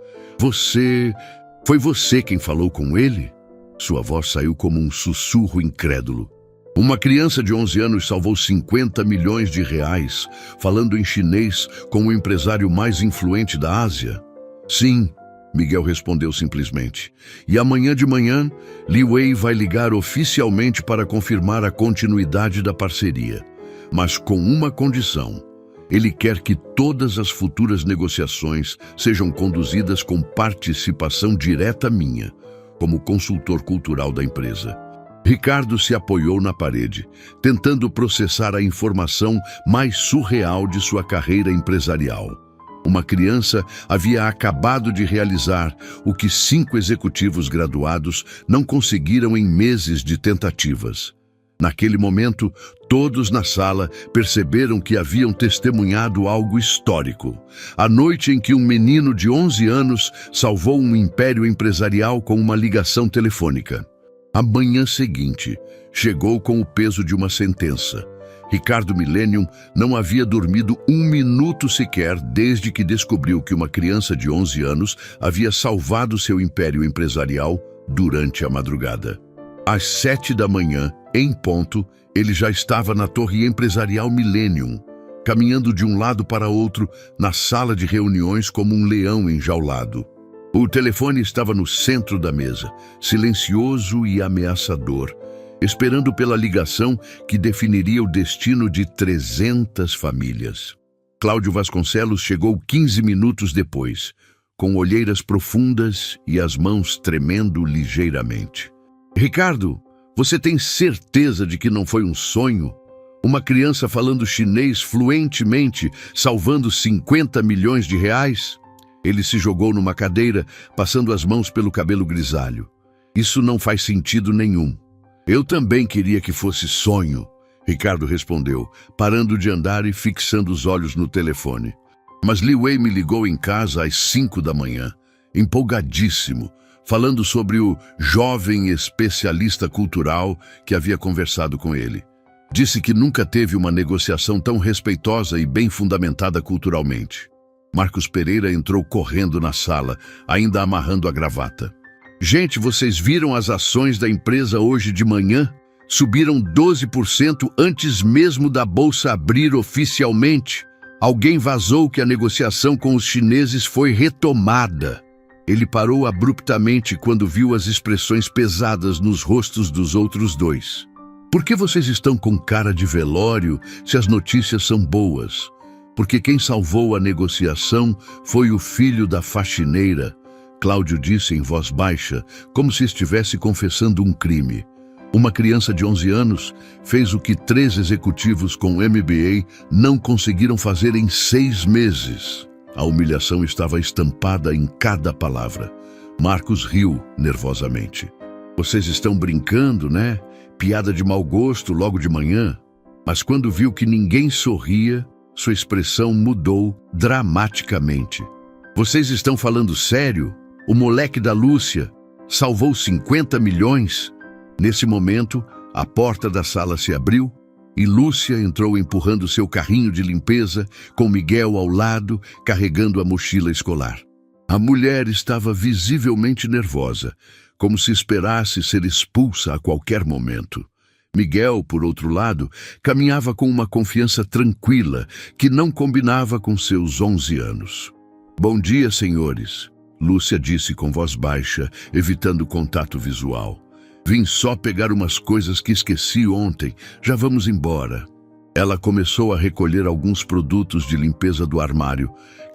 Foi você quem falou com ele? Sua voz saiu como um sussurro incrédulo. Uma criança de 11 anos salvou 50 milhões de reais, falando em chinês com o empresário mais influente da Ásia? Sim, Miguel respondeu simplesmente. E amanhã de manhã, Li Wei vai ligar oficialmente para confirmar a continuidade da parceria. Mas com uma condição. Ele quer que todas as futuras negociações sejam conduzidas com participação direta minha, como consultor cultural da empresa. Ricardo se apoiou na parede, tentando processar a informação mais surreal de sua carreira empresarial. Uma criança havia acabado de realizar o que 5 executivos graduados não conseguiram em meses de tentativas. Naquele momento, todos na sala perceberam que haviam testemunhado algo histórico. A noite em que um menino de 11 anos salvou um império empresarial com uma ligação telefônica. A manhã seguinte, chegou com o peso de uma sentença. Ricardo Millennium não havia dormido um minuto sequer desde que descobriu que uma criança de 11 anos havia salvado seu império empresarial durante a madrugada. Às 7 da manhã, em ponto, ele já estava na torre empresarial Millennium, caminhando de um lado para outro na sala de reuniões como um leão enjaulado. O telefone estava no centro da mesa, silencioso e ameaçador, esperando pela ligação que definiria o destino de 300 famílias. Cláudio Vasconcelos chegou 15 minutos depois, com olheiras profundas e as mãos tremendo ligeiramente. Ricardo, você tem certeza de que não foi um sonho? Uma criança falando chinês fluentemente, salvando 50 milhões de reais? Ele se jogou numa cadeira, passando as mãos pelo cabelo grisalho. Isso não faz sentido nenhum. Eu também queria que fosse sonho, Ricardo respondeu, parando de andar e fixando os olhos no telefone. Mas Li Wei me ligou em casa às 5 da manhã, empolgadíssimo, falando sobre o jovem especialista cultural que havia conversado com ele. Disse que nunca teve uma negociação tão respeitosa e bem fundamentada culturalmente. Marcos Pereira entrou correndo na sala, ainda amarrando a gravata. Gente, vocês viram as ações da empresa hoje de manhã? Subiram 12% antes mesmo da bolsa abrir oficialmente. Alguém vazou que a negociação com os chineses foi retomada. Ele parou abruptamente quando viu as expressões pesadas nos rostos dos outros dois. Por que vocês estão com cara de velório se as notícias são boas? Porque quem salvou a negociação foi o filho da faxineira, Cláudio disse em voz baixa, como se estivesse confessando um crime. Uma criança de 11 anos fez o que 3 executivos com MBA não conseguiram fazer em 6 meses. A humilhação estava estampada em cada palavra. Marcos riu nervosamente. Vocês estão brincando, né? Piada de mau gosto logo de manhã. Mas quando viu que ninguém sorria, sua expressão mudou dramaticamente. Vocês estão falando sério? O moleque da Lúcia salvou 50 milhões? Nesse momento, a porta da sala se abriu e Lúcia entrou empurrando seu carrinho de limpeza, com Miguel ao lado, carregando a mochila escolar. A mulher estava visivelmente nervosa, como se esperasse ser expulsa a qualquer momento. Miguel, por outro lado, caminhava com uma confiança tranquila que não combinava com seus 11 anos. "Bom dia, senhores", Lúcia disse com voz baixa, evitando contato visual. "Vim só pegar umas coisas que esqueci ontem. Já vamos embora." Ela começou a recolher alguns produtos de limpeza do armário,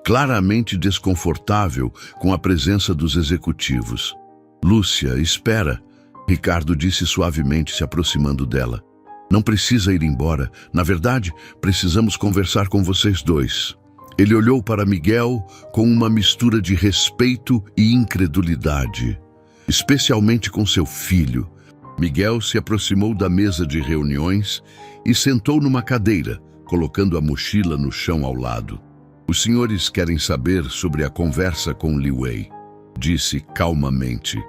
claramente desconfortável com a presença dos executivos. "Lúcia, espera", Ricardo disse suavemente, se aproximando dela. "Não precisa ir embora. Na verdade, precisamos conversar com vocês dois." Ele olhou para Miguel com uma mistura de respeito e incredulidade, especialmente com seu filho. Miguel se aproximou da mesa de reuniões e sentou numa cadeira, colocando a mochila no chão ao lado. "Os senhores querem saber sobre a conversa com Li Wei", disse calmamente,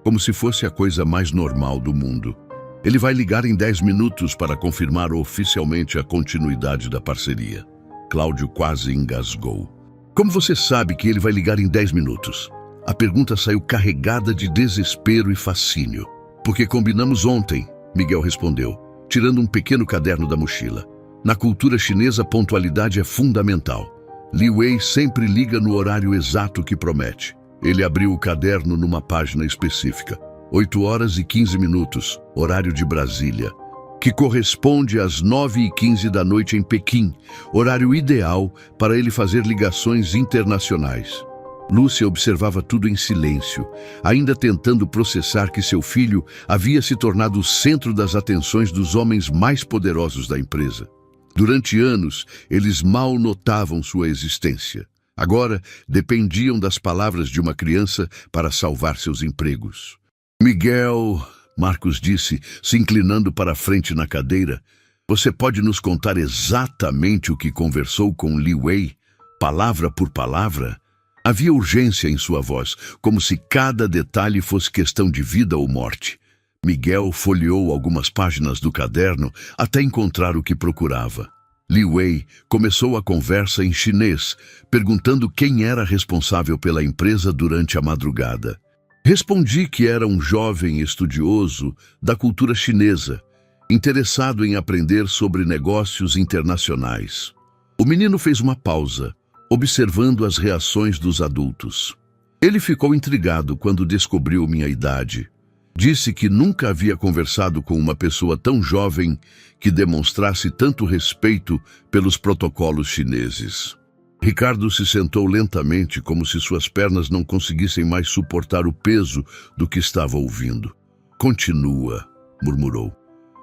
como se fosse a coisa mais normal do mundo. "Ele vai ligar em 10 minutos para confirmar oficialmente a continuidade da parceria." Cláudio quase engasgou. "Como você sabe que ele vai ligar em 10 minutos? A pergunta saiu carregada de desespero e fascínio. "Porque combinamos ontem", Miguel respondeu, tirando um pequeno caderno da mochila. "Na cultura chinesa, a pontualidade é fundamental. Li Wei sempre liga no horário exato que promete." Ele abriu o caderno numa página específica. 8h15, horário de Brasília, que corresponde às 9h15 da noite em Pequim, horário ideal para ele fazer ligações internacionais. Lúcia observava tudo em silêncio, ainda tentando processar que seu filho havia se tornado o centro das atenções dos homens mais poderosos da empresa. Durante anos, eles mal notavam sua existência. Agora, dependiam das palavras de uma criança para salvar seus empregos. "Miguel", Marcos disse, se inclinando para a frente na cadeira, "você pode nos contar exatamente o que conversou com Li Wei, palavra por palavra?" Havia urgência em sua voz, como se cada detalhe fosse questão de vida ou morte. Miguel folheou algumas páginas do caderno até encontrar o que procurava. Li Wei começou a conversa em chinês, perguntando quem era responsável pela empresa durante a madrugada. Respondi que era um jovem estudioso da cultura chinesa, interessado em aprender sobre negócios internacionais. O menino fez uma pausa, observando as reações dos adultos. Ele ficou intrigado quando descobriu minha idade. Disse que nunca havia conversado com uma pessoa tão jovem que demonstrasse tanto respeito pelos protocolos chineses. Ricardo se sentou lentamente, como se suas pernas não conseguissem mais suportar o peso do que estava ouvindo. "Continua", murmurou.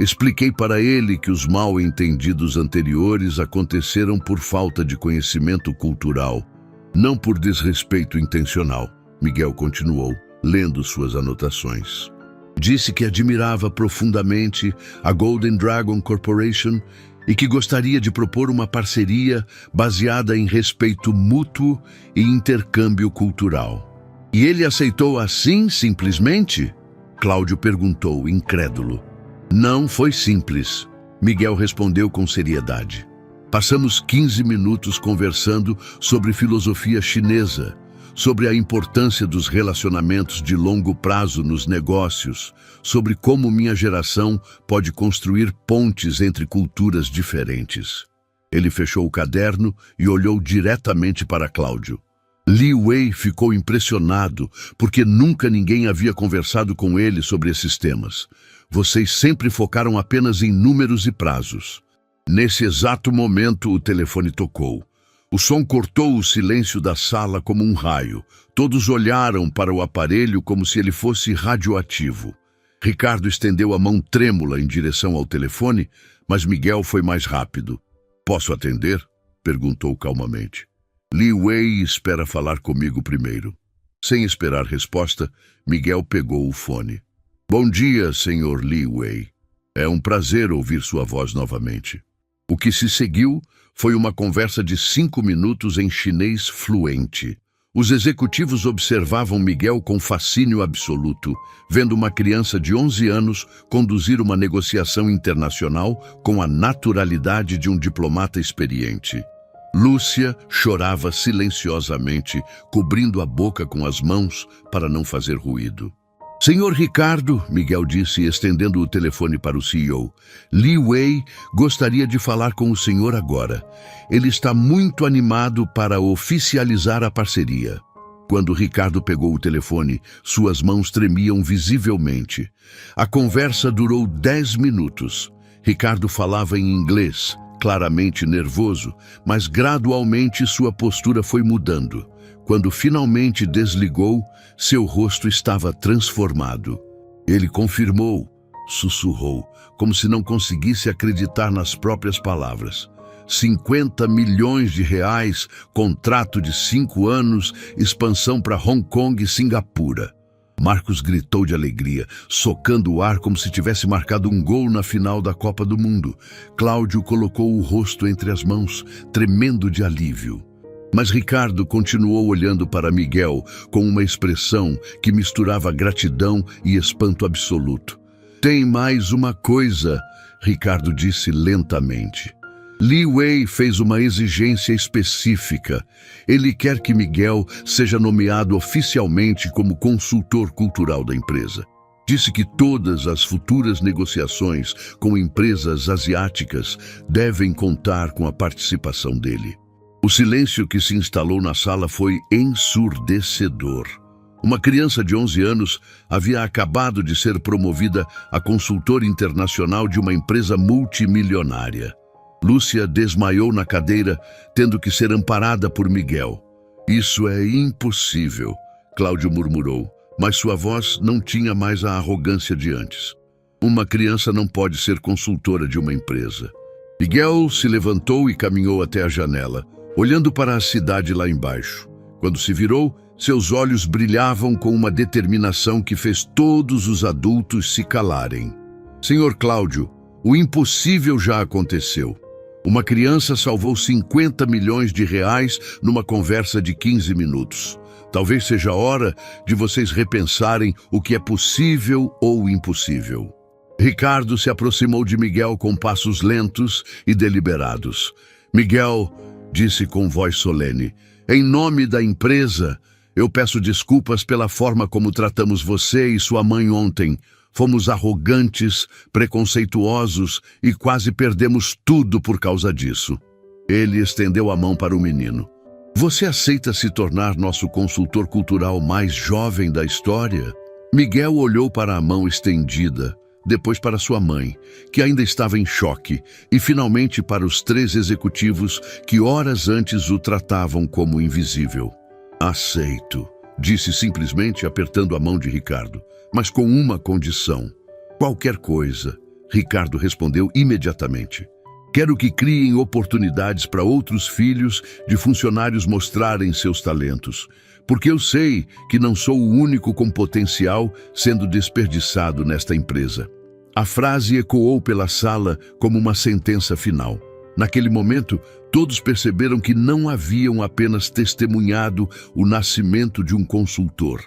"Expliquei para ele que os mal-entendidos anteriores aconteceram por falta de conhecimento cultural, não por desrespeito intencional." Miguel continuou, lendo suas anotações. Disse que admirava profundamente a Golden Dragon Corporation e que gostaria de propor uma parceria baseada em respeito mútuo e intercâmbio cultural. "E ele aceitou assim, simplesmente?" Cláudio perguntou, incrédulo. "Não foi simples", Miguel respondeu com seriedade. "Passamos 15 minutos conversando sobre filosofia chinesa, sobre a importância dos relacionamentos de longo prazo nos negócios, sobre como minha geração pode construir pontes entre culturas diferentes." Ele fechou o caderno e olhou diretamente para Cláudio. Li Wei ficou impressionado, porque nunca ninguém havia conversado com ele sobre esses temas. "Vocês sempre focaram apenas em números e prazos." Nesse exato momento, o telefone tocou. O som cortou o silêncio da sala como um raio. Todos olharam para o aparelho como se ele fosse radioativo. Ricardo estendeu a mão trêmula em direção ao telefone, mas Miguel foi mais rápido. "Posso atender?" perguntou calmamente. "Li Wei espera falar comigo primeiro." Sem esperar resposta, Miguel pegou o fone. "Bom dia, senhor Li Wei. É um prazer ouvir sua voz novamente." O que se seguiu foi uma conversa de 5 minutos em chinês fluente. Os executivos observavam Miguel com fascínio absoluto, vendo uma criança de 11 anos conduzir uma negociação internacional com a naturalidade de um diplomata experiente. Lúcia chorava silenciosamente, cobrindo a boca com as mãos para não fazer ruído. Senhor Ricardo, Miguel disse, estendendo o telefone para o CEO, Li Wei gostaria de falar com o senhor agora. Ele está muito animado para oficializar a parceria. Quando Ricardo pegou o telefone, suas mãos tremiam visivelmente. A conversa durou 10 minutos. Ricardo falava em inglês, claramente nervoso, mas gradualmente sua postura foi mudando. Quando finalmente desligou, seu rosto estava transformado. Ele confirmou, sussurrou, como se não conseguisse acreditar nas próprias palavras. 50 milhões de reais, contrato de 5 anos, expansão para Hong Kong e Singapura. Marcos gritou de alegria, socando o ar como se tivesse marcado um gol na final da Copa do Mundo. Cláudio colocou o rosto entre as mãos, tremendo de alívio. Mas Ricardo continuou olhando para Miguel com uma expressão que misturava gratidão e espanto absoluto. Tem mais uma coisa, Ricardo disse lentamente. Li Wei fez uma exigência específica. Ele quer que Miguel seja nomeado oficialmente como consultor cultural da empresa. Disse que todas as futuras negociações com empresas asiáticas devem contar com a participação dele. O silêncio que se instalou na sala foi ensurdecedor. Uma criança de 11 anos havia acabado de ser promovida a consultora internacional de uma empresa multimilionária. Lúcia desmaiou na cadeira, tendo que ser amparada por Miguel. Isso é impossível, Cláudio murmurou, mas sua voz não tinha mais a arrogância de antes. Uma criança não pode ser consultora de uma empresa. Miguel se levantou e caminhou até a janela, olhando para a cidade lá embaixo. Quando se virou, seus olhos brilhavam com uma determinação que fez todos os adultos se calarem. Senhor Cláudio, o impossível já aconteceu. Uma criança salvou 50 milhões de reais numa conversa de 15 minutos. Talvez seja a hora de vocês repensarem o que é possível ou impossível. Ricardo se aproximou de Miguel com passos lentos e deliberados. Miguel disse com voz solene, em nome da empresa, eu peço desculpas pela forma como tratamos você e sua mãe ontem. Fomos arrogantes, preconceituosos e quase perdemos tudo por causa disso. Ele estendeu a mão para o menino. Você aceita se tornar nosso consultor cultural mais jovem da história? Miguel olhou para a mão estendida, depois para sua mãe, que ainda estava em choque, e finalmente para os 3 executivos que horas antes o tratavam como invisível. Aceito, disse simplesmente apertando a mão de Ricardo, mas com uma condição. Qualquer coisa, Ricardo respondeu imediatamente. Quero que criem oportunidades para outros filhos de funcionários mostrarem seus talentos, porque eu sei que não sou o único com potencial sendo desperdiçado nesta empresa. A frase ecoou pela sala como uma sentença final. Naquele momento, todos perceberam que não haviam apenas testemunhado o nascimento de um consultor.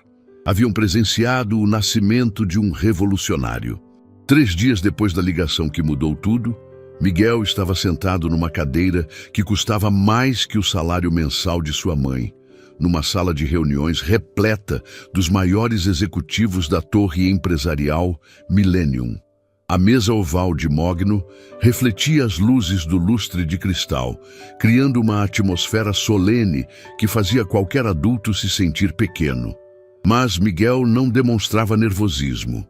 Haviam presenciado o nascimento de um revolucionário. 3 dias depois da ligação que mudou tudo, Miguel estava sentado numa cadeira que custava mais que o salário mensal de sua mãe, numa sala de reuniões repleta dos maiores executivos da torre empresarial Millennium. A mesa oval de mogno refletia as luzes do lustre de cristal, criando uma atmosfera solene que fazia qualquer adulto se sentir pequeno. Mas Miguel não demonstrava nervosismo.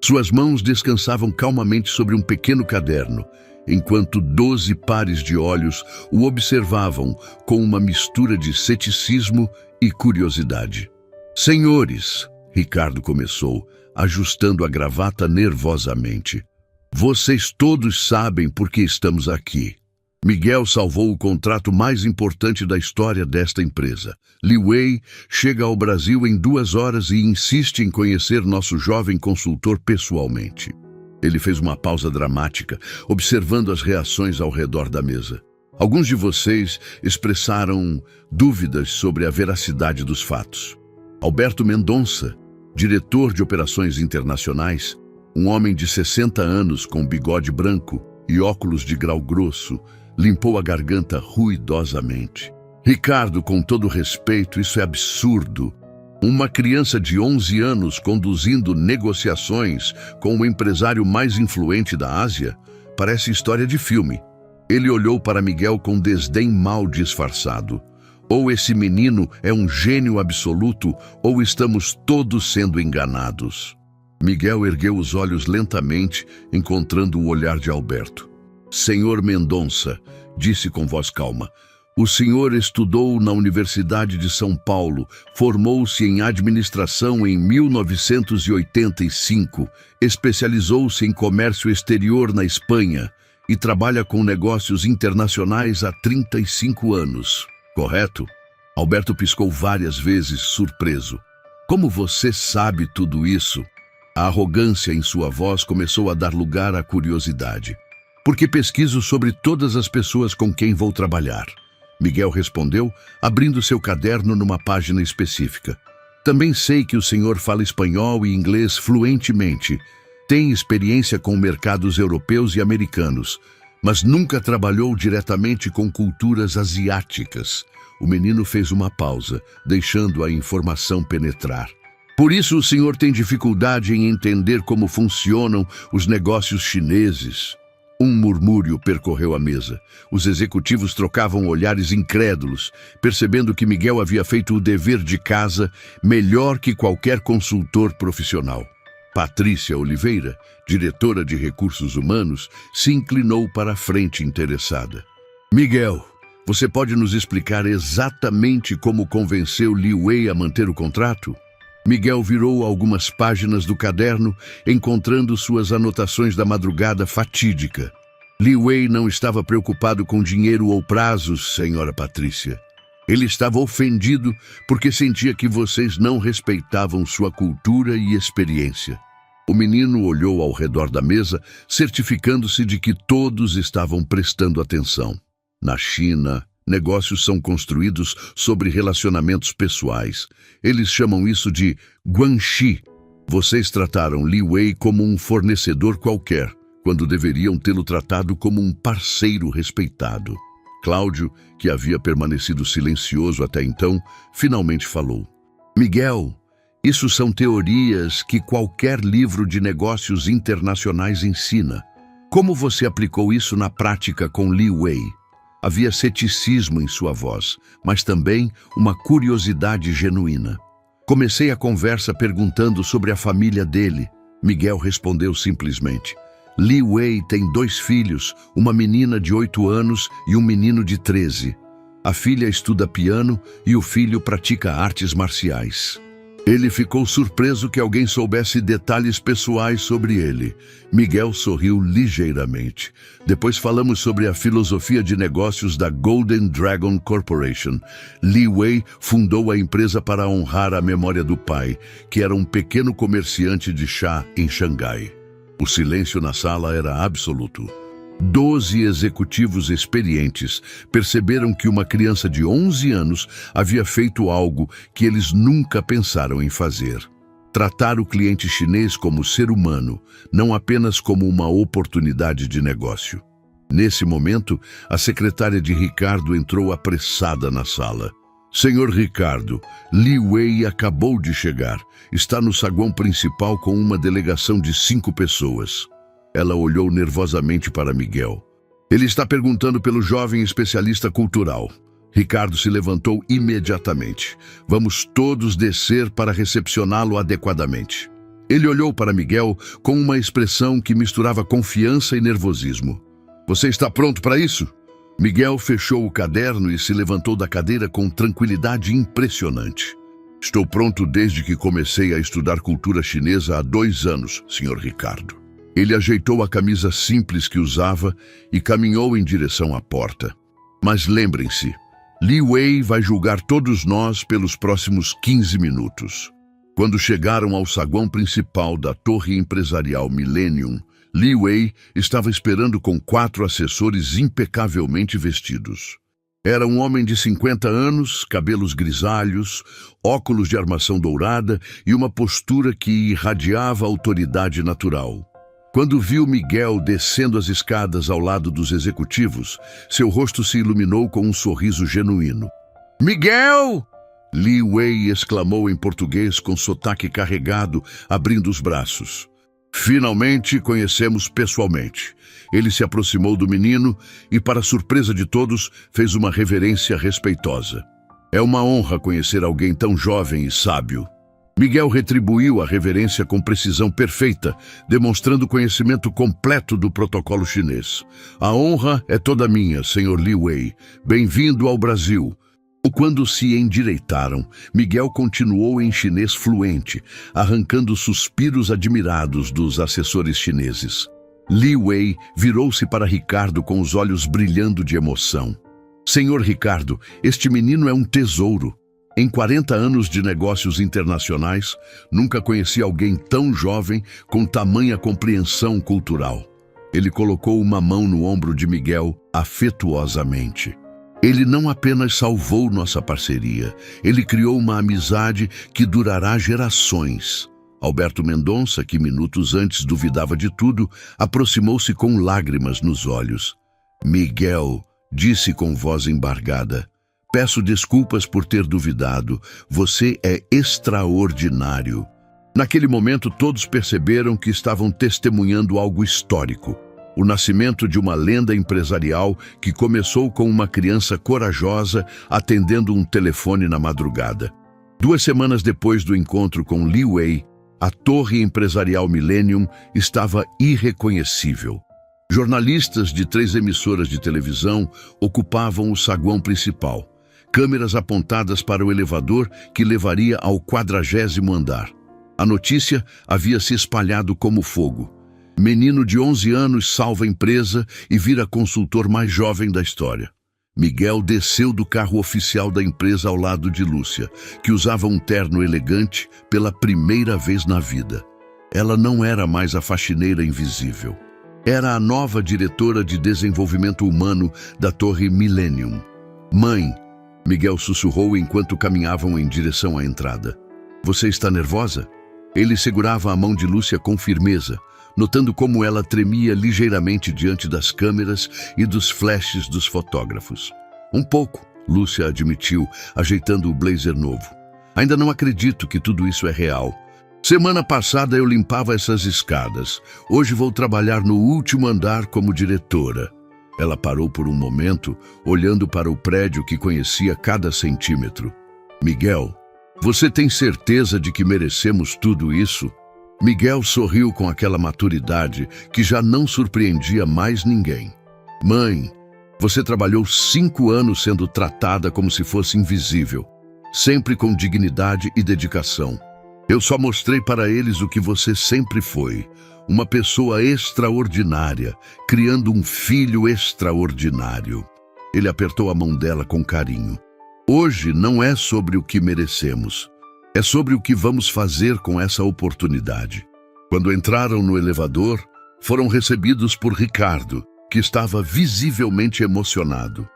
Suas mãos descansavam calmamente sobre um pequeno caderno, enquanto 12 pares de olhos o observavam com uma mistura de ceticismo e curiosidade. Senhores, Ricardo começou, ajustando a gravata nervosamente. Vocês todos sabem por que estamos aqui. Miguel salvou o contrato mais importante da história desta empresa. Li Wei chega ao Brasil em 2 horas e insiste em conhecer nosso jovem consultor pessoalmente. Ele fez uma pausa dramática, observando as reações ao redor da mesa. Alguns de vocês expressaram dúvidas sobre a veracidade dos fatos. Alberto Mendonça, diretor de operações internacionais, um homem de 60 anos com bigode branco e óculos de grau grosso, limpou a garganta ruidosamente. Ricardo, com todo respeito, isso é absurdo. Uma criança de 11 anos conduzindo negociações com o empresário mais influente da Ásia? Parece história de filme. Ele olhou para Miguel com desdém mal disfarçado. Ou esse menino é um gênio absoluto, ou estamos todos sendo enganados. Miguel ergueu os olhos lentamente, encontrando o olhar de Alberto. Senhor Mendonça, disse com voz calma, o senhor estudou na Universidade de São Paulo, formou-se em administração em 1985, especializou-se em comércio exterior na Espanha e trabalha com negócios internacionais há 35 anos, correto? Alberto piscou várias vezes, surpreso. Como você sabe tudo isso? A arrogância em sua voz começou a dar lugar à curiosidade. Porque pesquiso sobre todas as pessoas com quem vou trabalhar. Miguel respondeu, abrindo seu caderno numa página específica. Também sei que o senhor fala espanhol e inglês fluentemente. Tem experiência com mercados europeus e americanos, mas nunca trabalhou diretamente com culturas asiáticas. O menino fez uma pausa, deixando a informação penetrar. Por isso o senhor tem dificuldade em entender como funcionam os negócios chineses. Um murmúrio percorreu a mesa. Os executivos trocavam olhares incrédulos, percebendo que Miguel havia feito o dever de casa melhor que qualquer consultor profissional. Patrícia Oliveira, diretora de Recursos Humanos, se inclinou para a frente interessada. Miguel, você pode nos explicar exatamente como convenceu Li Wei a manter o contrato? Miguel virou algumas páginas do caderno, encontrando suas anotações da madrugada fatídica. Li Wei não estava preocupado com dinheiro ou prazos, senhora Patrícia. Ele estava ofendido porque sentia que vocês não respeitavam sua cultura e experiência. O menino olhou ao redor da mesa, certificando-se de que todos estavam prestando atenção. Na China, negócios são construídos sobre relacionamentos pessoais. Eles chamam isso de guanxi. Vocês trataram Li Wei como um fornecedor qualquer, quando deveriam tê-lo tratado como um parceiro respeitado. Cláudio, que havia permanecido silencioso até então, finalmente falou. Miguel, isso são teorias que qualquer livro de negócios internacionais ensina. Como você aplicou isso na prática com Li Wei? Havia ceticismo em sua voz, mas também uma curiosidade genuína. Comecei a conversa perguntando sobre a família dele. Miguel respondeu simplesmente. Li Wei tem 2 filhos, uma menina de 8 anos e um menino de 13. A filha estuda piano e o filho pratica artes marciais. Ele ficou surpreso que alguém soubesse detalhes pessoais sobre ele. Miguel sorriu ligeiramente. Depois falamos sobre a filosofia de negócios da Golden Dragon Corporation. Li Wei fundou a empresa para honrar a memória do pai, que era um pequeno comerciante de chá em Xangai. O silêncio na sala era absoluto. 12 executivos experientes perceberam que uma criança de 11 anos havia feito algo que eles nunca pensaram em fazer. Tratar o cliente chinês como ser humano, não apenas como uma oportunidade de negócio. Nesse momento, a secretária de Ricardo entrou apressada na sala. Senhor Ricardo, Li Wei acabou de chegar. Está no saguão principal com uma delegação de 5 pessoas. Ela olhou nervosamente para Miguel. Ele está perguntando pelo jovem especialista cultural. Ricardo se levantou imediatamente. Vamos todos descer para recepcioná-lo adequadamente. Ele olhou para Miguel com uma expressão que misturava confiança e nervosismo. Você está pronto para isso? Miguel fechou o caderno e se levantou da cadeira com tranquilidade impressionante. Estou pronto desde que comecei a estudar cultura chinesa há 2 anos, Sr. Ricardo. Ele ajeitou a camisa simples que usava e caminhou em direção à porta. Mas lembrem-se, Li Wei vai julgar todos nós pelos próximos 15 minutos. Quando chegaram ao saguão principal da torre empresarial Millennium, Li Wei estava esperando com 4 assessores impecavelmente vestidos. Era um homem de 50 anos, cabelos grisalhos, óculos de armação dourada e uma postura que irradiava autoridade natural. Quando viu Miguel descendo as escadas ao lado dos executivos, seu rosto se iluminou com um sorriso genuíno. Miguel! Li Wei exclamou em português com sotaque carregado, abrindo os braços. Finalmente conhecemos pessoalmente. Ele se aproximou do menino e, para surpresa de todos, fez uma reverência respeitosa. É uma honra conhecer alguém tão jovem e sábio. Miguel retribuiu a reverência com precisão perfeita, demonstrando conhecimento completo do protocolo chinês. A honra é toda minha, Sr. Li Wei. Bem-vindo ao Brasil. Quando se endireitaram, Miguel continuou em chinês fluente, arrancando suspiros admirados dos assessores chineses. Li Wei virou-se para Ricardo com os olhos brilhando de emoção. Senhor Ricardo, este menino é um tesouro. Em 40 anos de negócios internacionais, nunca conheci alguém tão jovem com tamanha compreensão cultural. Ele colocou uma mão no ombro de Miguel afetuosamente. Ele não apenas salvou nossa parceria, ele criou uma amizade que durará gerações. Alberto Mendonça, que minutos antes duvidava de tudo, aproximou-se com lágrimas nos olhos. Miguel, disse com voz embargada, peço desculpas por ter duvidado. Você é extraordinário. Naquele momento, todos perceberam que estavam testemunhando algo histórico. O nascimento de uma lenda empresarial que começou com uma criança corajosa atendendo um telefone na madrugada. 2 semanas depois do encontro com Li Wei, a torre empresarial Millennium estava irreconhecível. Jornalistas de 3 emissoras de televisão ocupavam o saguão principal. Câmeras apontadas para o elevador que levaria ao 40º andar. A notícia havia se espalhado como fogo. Menino de 11 anos salva a empresa e vira consultor mais jovem da história. Miguel desceu do carro oficial da empresa ao lado de Lúcia, que usava um terno elegante pela primeira vez na vida. Ela não era mais a faxineira invisível. Era a nova diretora de desenvolvimento humano da Torre Millennium. Mãe, Miguel sussurrou enquanto caminhavam em direção à entrada. Você está nervosa? Ele segurava a mão de Lúcia com firmeza, notando como ela tremia ligeiramente diante das câmeras e dos flashes dos fotógrafos. Um pouco, Lúcia admitiu, ajeitando o blazer novo. Ainda não acredito que tudo isso é real. Semana passada eu limpava essas escadas. Hoje vou trabalhar no último andar como diretora. Ela parou por um momento, olhando para o prédio que conhecia cada centímetro. Miguel, você tem certeza de que merecemos tudo isso? Miguel sorriu com aquela maturidade que já não surpreendia mais ninguém. Mãe, você trabalhou 5 anos sendo tratada como se fosse invisível, sempre com dignidade e dedicação. Eu só mostrei para eles o que você sempre foi, uma pessoa extraordinária, criando um filho extraordinário. Ele apertou a mão dela com carinho. Hoje não é sobre o que merecemos, é sobre o que vamos fazer com essa oportunidade. Quando entraram no elevador, foram recebidos por Ricardo, que estava visivelmente emocionado.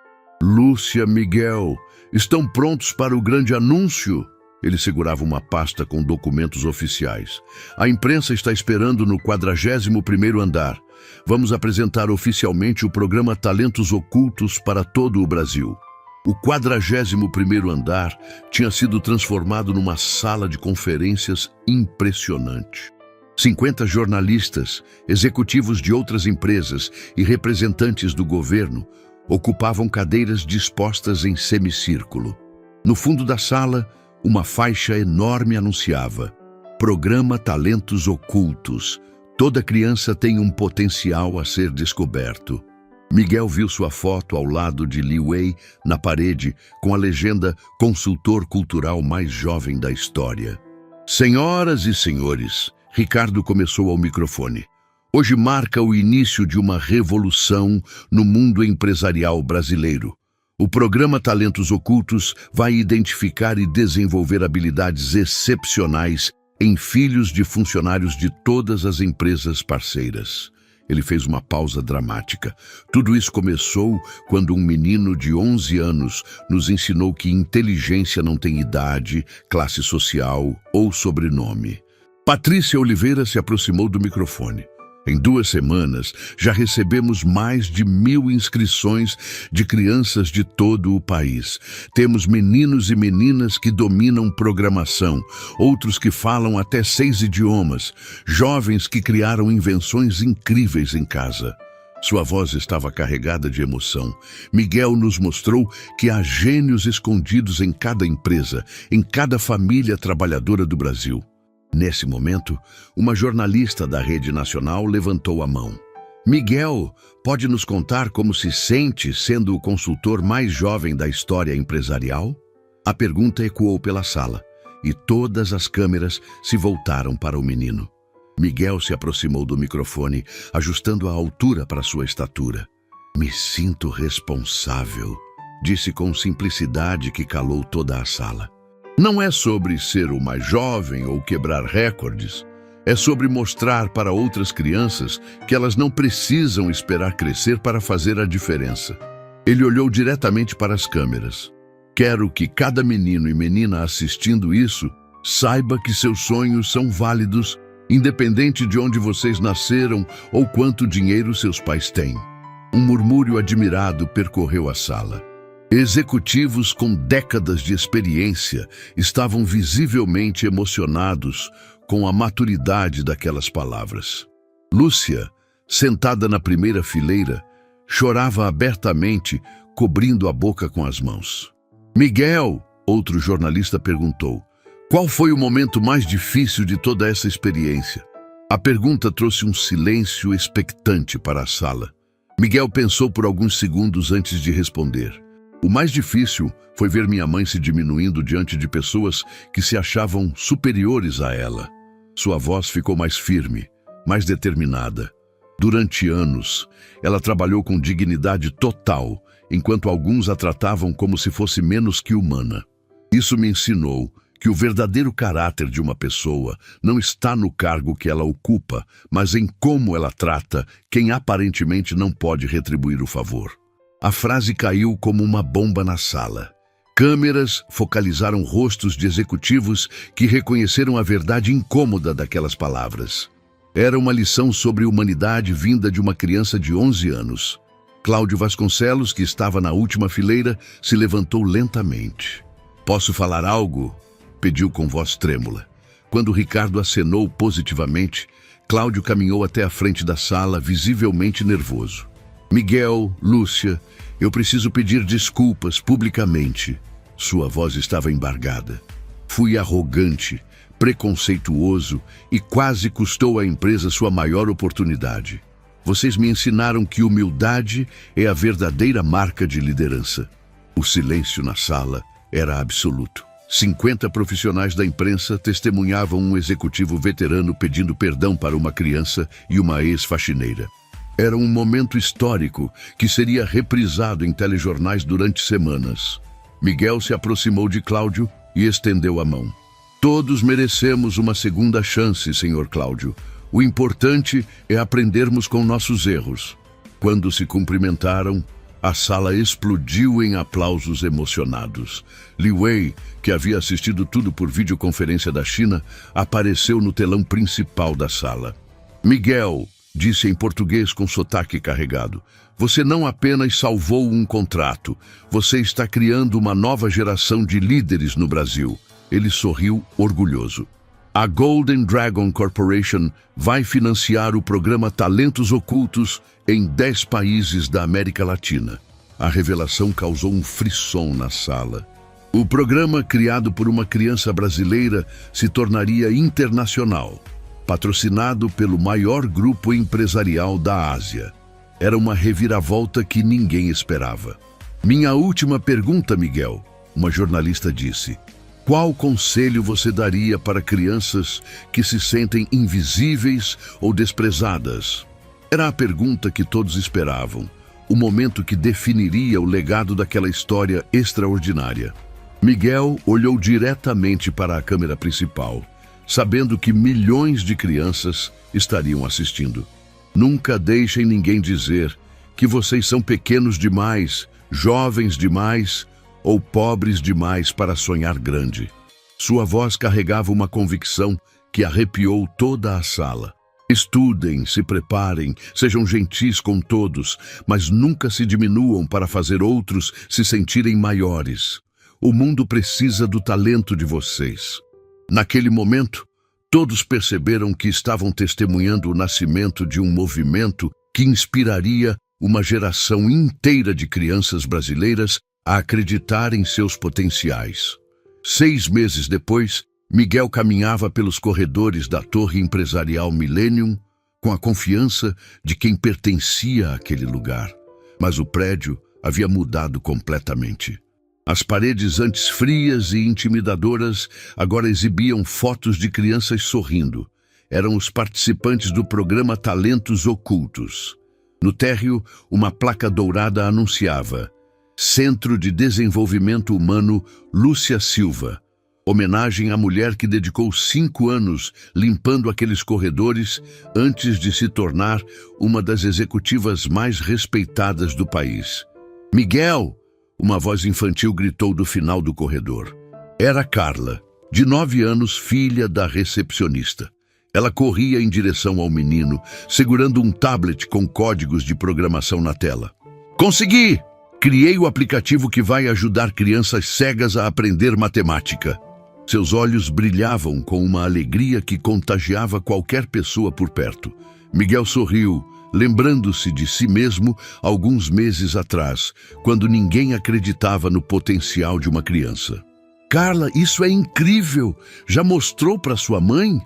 Lúcia, Miguel, estão prontos para o grande anúncio? Ele segurava uma pasta com documentos oficiais. A imprensa está esperando no 41º andar. Vamos apresentar oficialmente o programa Talentos Ocultos para todo o Brasil. O 41º andar tinha sido transformado numa sala de conferências impressionante. 50 jornalistas, executivos de outras empresas e representantes do governo ocupavam cadeiras dispostas em semicírculo. No fundo da sala, uma faixa enorme anunciava: Programa Talentos Ocultos. Toda criança tem um potencial a ser descoberto. Miguel viu sua foto ao lado de Li Wei na parede com a legenda Consultor Cultural mais jovem da história. Senhoras e senhores, Ricardo começou ao microfone. Hoje marca o início de uma revolução no mundo empresarial brasileiro. O programa Talentos Ocultos vai identificar e desenvolver habilidades excepcionais em filhos de funcionários de todas as empresas parceiras. Ele fez uma pausa dramática. Tudo isso começou quando um menino de 11 anos nos ensinou que inteligência não tem idade, classe social ou sobrenome. Patrícia Oliveira se aproximou do microfone. Em 2 semanas, já recebemos mais de 1.000 inscrições de crianças de todo o país. Temos meninos e meninas que dominam programação, outros que falam até 6 idiomas, jovens que criaram invenções incríveis em casa. Sua voz estava carregada de emoção. Miguel nos mostrou que há gênios escondidos em cada empresa, em cada família trabalhadora do Brasil. Nesse momento, uma jornalista da Rede Nacional levantou a mão. Miguel, pode nos contar como se sente sendo o consultor mais jovem da história empresarial? A pergunta ecoou pela sala e todas as câmeras se voltaram para o menino. Miguel se aproximou do microfone, ajustando a altura para sua estatura. Me sinto responsável, disse com simplicidade que calou toda a sala. Não é sobre ser o mais jovem ou quebrar recordes. É sobre mostrar para outras crianças que elas não precisam esperar crescer para fazer a diferença. Ele olhou diretamente para as câmeras. Quero que cada menino e menina assistindo isso saiba que seus sonhos são válidos, independente de onde vocês nasceram ou quanto dinheiro seus pais têm. Um murmúrio admirado percorreu a sala. Executivos com décadas de experiência estavam visivelmente emocionados com a maturidade daquelas palavras. Lúcia, sentada na primeira fileira, chorava abertamente, cobrindo a boca com as mãos. Miguel, outro jornalista perguntou, qual foi o momento mais difícil de toda essa experiência? A pergunta trouxe um silêncio expectante para a sala. Miguel pensou por alguns segundos antes de responder. O mais difícil foi ver minha mãe se diminuindo diante de pessoas que se achavam superiores a ela. Sua voz ficou mais firme, mais determinada. Durante anos, ela trabalhou com dignidade total, enquanto alguns a tratavam como se fosse menos que humana. Isso me ensinou que o verdadeiro caráter de uma pessoa não está no cargo que ela ocupa, mas em como ela trata quem aparentemente não pode retribuir o favor. A frase caiu como uma bomba na sala. Câmeras focalizaram rostos de executivos que reconheceram a verdade incômoda daquelas palavras. Era uma lição sobre humanidade vinda de uma criança de 11 anos. Cláudio Vasconcelos, que estava na última fileira, se levantou lentamente. Posso falar algo? Pediu com voz trêmula. Quando Ricardo acenou positivamente, Cláudio caminhou até a frente da sala, visivelmente nervoso. Miguel, Lúcia, eu preciso pedir desculpas publicamente. Sua voz estava embargada. Fui arrogante, preconceituoso e quase custou à empresa sua maior oportunidade. Vocês me ensinaram que humildade é a verdadeira marca de liderança. O silêncio na sala era absoluto. 50 profissionais da imprensa testemunhavam um executivo veterano pedindo perdão para uma criança e uma ex-faxineira. Era um momento histórico que seria reprisado em telejornais durante semanas. Miguel se aproximou de Cláudio e estendeu a mão. Todos merecemos uma segunda chance, Sr. Cláudio. O importante é aprendermos com nossos erros. Quando se cumprimentaram, a sala explodiu em aplausos emocionados. Li Wei, que havia assistido tudo por videoconferência da China, apareceu no telão principal da sala. Miguel, disse em português com sotaque carregado, você não apenas salvou um contrato, você está criando uma nova geração de líderes no Brasil. Ele sorriu orgulhoso. A Golden Dragon Corporation vai financiar o programa Talentos Ocultos em 10 países da América Latina. A revelação causou um frisson na sala. O programa, criado por uma criança brasileira, se tornaria internacional, patrocinado pelo maior grupo empresarial da Ásia. Era uma reviravolta que ninguém esperava. Minha última pergunta, Miguel, uma jornalista disse. Qual conselho você daria para crianças que se sentem invisíveis ou desprezadas? Era a pergunta que todos esperavam, o momento que definiria o legado daquela história extraordinária. Miguel olhou diretamente para a câmera principal, sabendo que milhões de crianças estariam assistindo. Nunca deixem ninguém dizer que vocês são pequenos demais, jovens demais ou pobres demais para sonhar grande. Sua voz carregava uma convicção que arrepiou toda a sala. Estudem, se preparem, sejam gentis com todos, mas nunca se diminuam para fazer outros se sentirem maiores. O mundo precisa do talento de vocês. Naquele momento, todos perceberam que estavam testemunhando o nascimento de um movimento que inspiraria uma geração inteira de crianças brasileiras a acreditar em seus potenciais. 6 meses depois, Miguel caminhava pelos corredores da Torre Empresarial Millennium com a confiança de quem pertencia àquele lugar. Mas o prédio havia mudado completamente. As paredes antes frias e intimidadoras agora exibiam fotos de crianças sorrindo. Eram os participantes do programa Talentos Ocultos. No térreo, uma placa dourada anunciava: Centro de Desenvolvimento Humano Lúcia Silva. Homenagem à mulher que dedicou 5 anos limpando aqueles corredores antes de se tornar uma das executivas mais respeitadas do país. Miguel! Uma voz infantil gritou do final do corredor. Era Carla, de 9 anos, filha da recepcionista. Ela corria em direção ao menino, segurando um tablet com códigos de programação na tela. Consegui! Criei o aplicativo que vai ajudar crianças cegas a aprender matemática. Seus olhos brilhavam com uma alegria que contagiava qualquer pessoa por perto. Miguel sorriu, lembrando-se de si mesmo alguns meses atrás, quando ninguém acreditava no potencial de uma criança. Carla, isso é incrível! Já mostrou para sua mãe?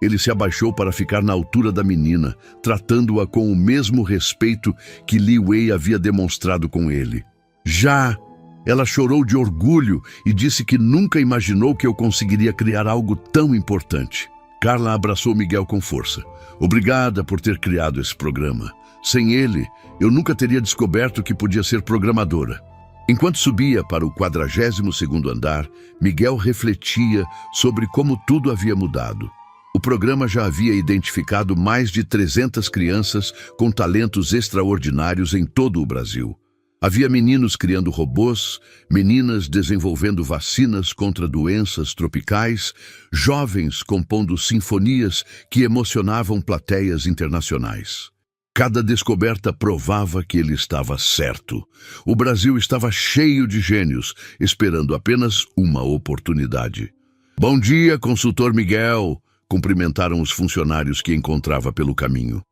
Ele se abaixou para ficar na altura da menina, tratando-a com o mesmo respeito que Li Wei havia demonstrado com ele. Já! Ela chorou de orgulho e disse que nunca imaginou que eu conseguiria criar algo tão importante. Carla abraçou Miguel com força. Obrigada por ter criado esse programa. Sem ele, eu nunca teria descoberto que podia ser programadora. Enquanto subia para o 42º andar, Miguel refletia sobre como tudo havia mudado. O programa já havia identificado mais de 300 crianças com talentos extraordinários em todo o Brasil. Havia meninos criando robôs, meninas desenvolvendo vacinas contra doenças tropicais, jovens compondo sinfonias que emocionavam plateias internacionais. Cada descoberta provava que ele estava certo. O Brasil estava cheio de gênios, esperando apenas uma oportunidade. Bom dia, consultor Miguel! Cumprimentaram os funcionários que encontrava pelo caminho.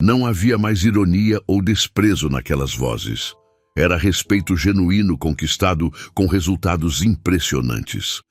Não havia mais ironia ou desprezo naquelas vozes. Era respeito genuíno conquistado com resultados impressionantes.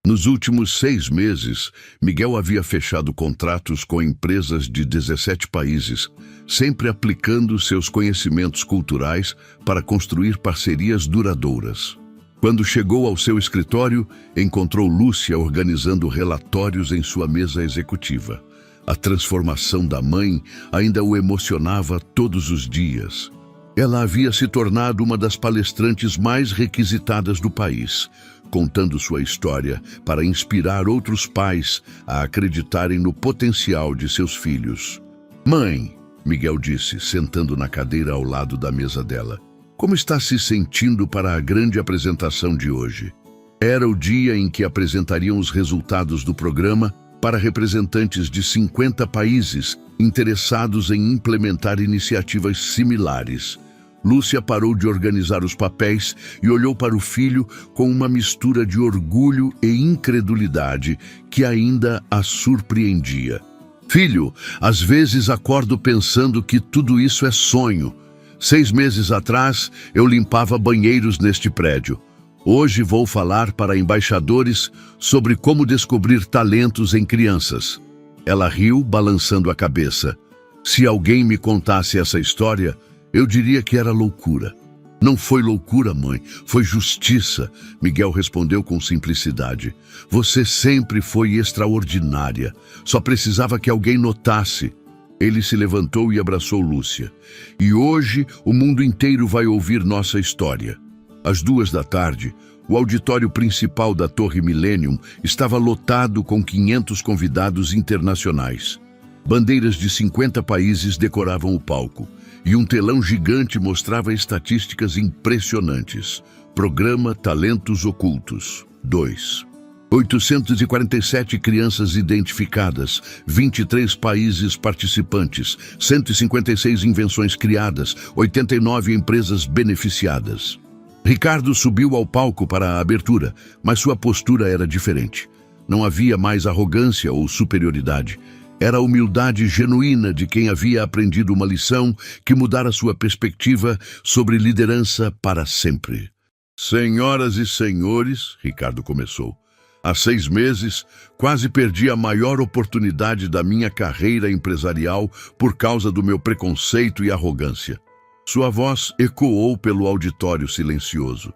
Nos últimos 6 meses, Miguel havia fechado contratos com empresas de 17 países, sempre aplicando seus conhecimentos culturais para construir parcerias duradouras. Quando chegou ao seu escritório, encontrou Lúcia organizando relatórios em sua mesa executiva. A transformação da mãe ainda o emocionava todos os dias. Ela havia se tornado uma das palestrantes mais requisitadas do país, contando sua história para inspirar outros pais a acreditarem no potencial de seus filhos. Mãe, Miguel disse, sentando na cadeira ao lado da mesa dela, como está se sentindo para a grande apresentação de hoje? Era o dia em que apresentariam os resultados do programa para representantes de 50 países interessados em implementar iniciativas similares. Lúcia parou de organizar os papéis e olhou para o filho com uma mistura de orgulho e incredulidade que ainda a surpreendia. Filho, às vezes acordo pensando que tudo isso é sonho. 6 meses atrás, eu limpava banheiros neste prédio. Hoje vou falar para embaixadores sobre como descobrir talentos em crianças. Ela riu, balançando a cabeça. Se alguém me contasse essa história, eu diria que era loucura. Não foi loucura, mãe, foi justiça, Miguel respondeu com simplicidade. Você sempre foi extraordinária. Só precisava que alguém notasse. Ele se levantou e abraçou Lúcia. E hoje o mundo inteiro vai ouvir nossa história. Às 14h, o auditório principal da Torre Millennium estava lotado com 500 convidados internacionais. Bandeiras de 50 países decoravam o palco, e um telão gigante mostrava estatísticas impressionantes. Programa Talentos Ocultos 2. 847 crianças identificadas, 23 países participantes, 156 invenções criadas, 89 empresas beneficiadas. Ricardo subiu ao palco para a abertura, mas sua postura era diferente. Não havia mais arrogância ou superioridade. Era a humildade genuína de quem havia aprendido uma lição que mudara sua perspectiva sobre liderança para sempre. Senhoras e senhores, Ricardo começou. Há 6 meses, quase perdi a maior oportunidade da minha carreira empresarial por causa do meu preconceito e arrogância. Sua voz ecoou pelo auditório silencioso.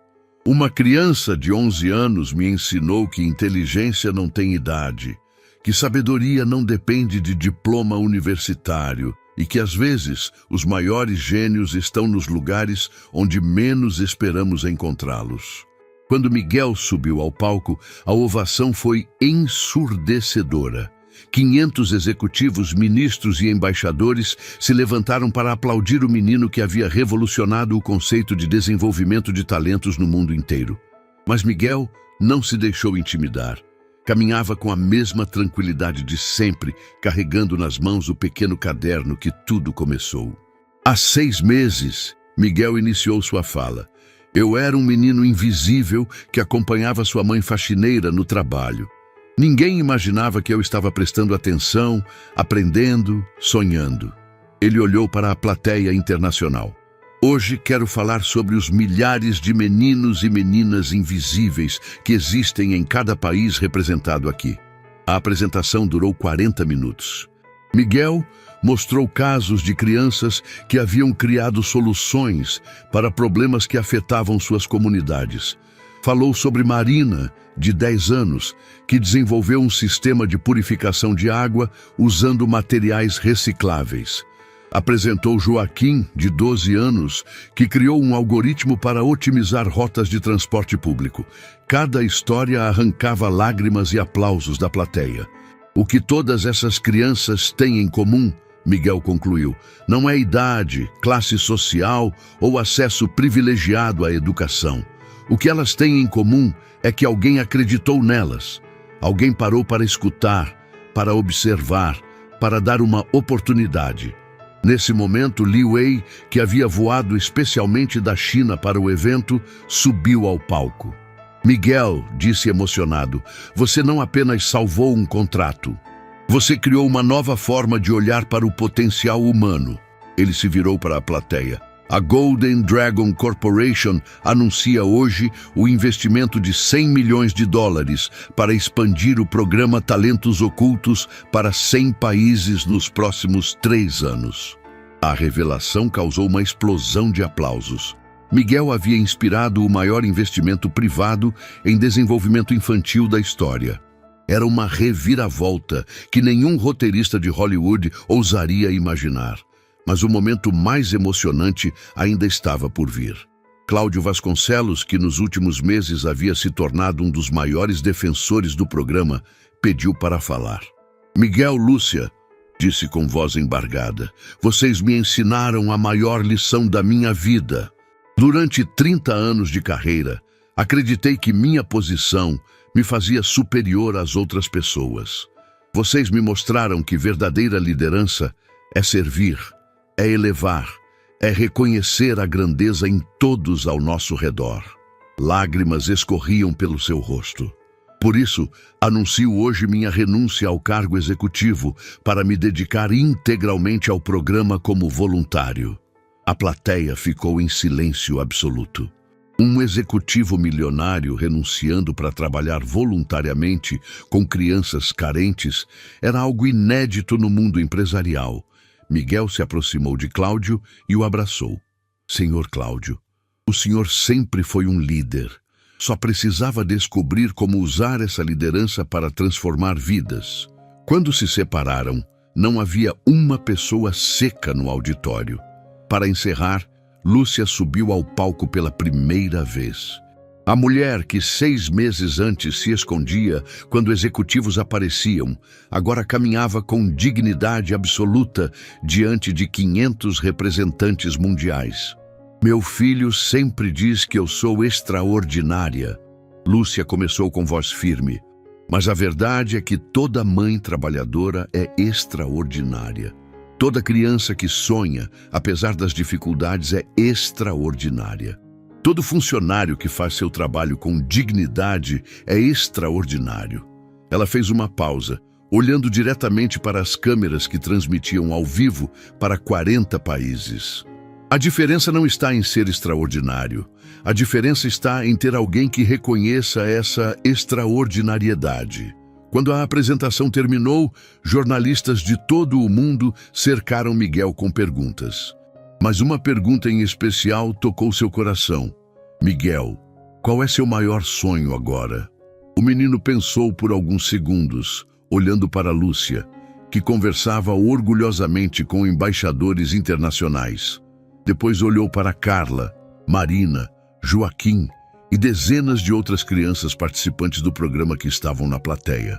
Uma criança de 11 anos me ensinou que inteligência não tem idade, que sabedoria não depende de diploma universitário e que, às vezes, os maiores gênios estão nos lugares onde menos esperamos encontrá-los. Quando Miguel subiu ao palco, a ovação foi ensurdecedora. 500 executivos, ministros e embaixadores se levantaram para aplaudir o menino que havia revolucionado o conceito de desenvolvimento de talentos no mundo inteiro. Mas Miguel não se deixou intimidar. Caminhava com a mesma tranquilidade de sempre, carregando nas mãos o pequeno caderno que tudo começou. Há 6 meses, Miguel iniciou sua fala. Eu era um menino invisível que acompanhava sua mãe faxineira no trabalho. Ninguém imaginava que eu estava prestando atenção, aprendendo, sonhando. Ele olhou para a plateia internacional. Hoje quero falar sobre os milhares de meninos e meninas invisíveis que existem em cada país representado aqui. A apresentação durou 40 minutos. Miguel mostrou casos de crianças que haviam criado soluções para problemas que afetavam suas comunidades. Falou sobre Marina, de 10 anos, que desenvolveu um sistema de purificação de água usando materiais recicláveis. Apresentou Joaquim, de 12 anos, que criou um algoritmo para otimizar rotas de transporte público. Cada história arrancava lágrimas e aplausos da plateia. O que todas essas crianças têm em comum, Miguel concluiu, não é idade, classe social ou acesso privilegiado à educação. O que elas têm em comum é que alguém acreditou nelas. Alguém parou para escutar, para observar, para dar uma oportunidade. Nesse momento, Li Wei, que havia voado especialmente da China para o evento, subiu ao palco. Miguel, disse emocionado, você não apenas salvou um contrato. Você criou uma nova forma de olhar para o potencial humano. Ele se virou para a plateia. A Golden Dragon Corporation anuncia hoje o investimento de $100 milhões para expandir o programa Talentos Ocultos para 100 países nos próximos 3 anos. A revelação causou uma explosão de aplausos. Miguel havia inspirado o maior investimento privado em desenvolvimento infantil da história. Era uma reviravolta que nenhum roteirista de Hollywood ousaria imaginar. Mas o momento mais emocionante ainda estava por vir. Cláudio Vasconcelos, que nos últimos meses havia se tornado um dos maiores defensores do programa, pediu para falar. Miguel, Lúcia, disse com voz embargada, vocês me ensinaram a maior lição da minha vida. Durante 30 anos de carreira, acreditei que minha posição me fazia superior às outras pessoas. Vocês me mostraram que verdadeira liderança é servir, é elevar, é reconhecer a grandeza em todos ao nosso redor. Lágrimas escorriam pelo seu rosto. Por isso, anuncio hoje minha renúncia ao cargo executivo para me dedicar integralmente ao programa como voluntário. A plateia ficou em silêncio absoluto. Um executivo milionário renunciando para trabalhar voluntariamente com crianças carentes era algo inédito no mundo empresarial. Miguel se aproximou de Cláudio e o abraçou. Senhor Cláudio, o senhor sempre foi um líder. Só precisava descobrir como usar essa liderança para transformar vidas. Quando se separaram, não havia uma pessoa seca no auditório. Para encerrar, Lúcia subiu ao palco pela primeira vez. A mulher que 6 meses antes se escondia quando executivos apareciam, agora caminhava com dignidade absoluta diante de 500 representantes mundiais. Meu filho sempre diz que eu sou extraordinária. Lúcia começou com voz firme. Mas a verdade é que toda mãe trabalhadora é extraordinária. Toda criança que sonha, apesar das dificuldades, é extraordinária. Todo funcionário que faz seu trabalho com dignidade é extraordinário. Ela fez uma pausa, olhando diretamente para as câmeras que transmitiam ao vivo para 40 países. A diferença não está em ser extraordinário. A diferença está em ter alguém que reconheça essa extraordinariedade. Quando a apresentação terminou, jornalistas de todo o mundo cercaram Miguel com perguntas. Mas uma pergunta em especial tocou seu coração. Miguel, qual é seu maior sonho agora? O menino pensou por alguns segundos, olhando para Lúcia, que conversava orgulhosamente com embaixadores internacionais. Depois olhou para Carla, Marina, Joaquim e dezenas de outras crianças participantes do programa que estavam na plateia.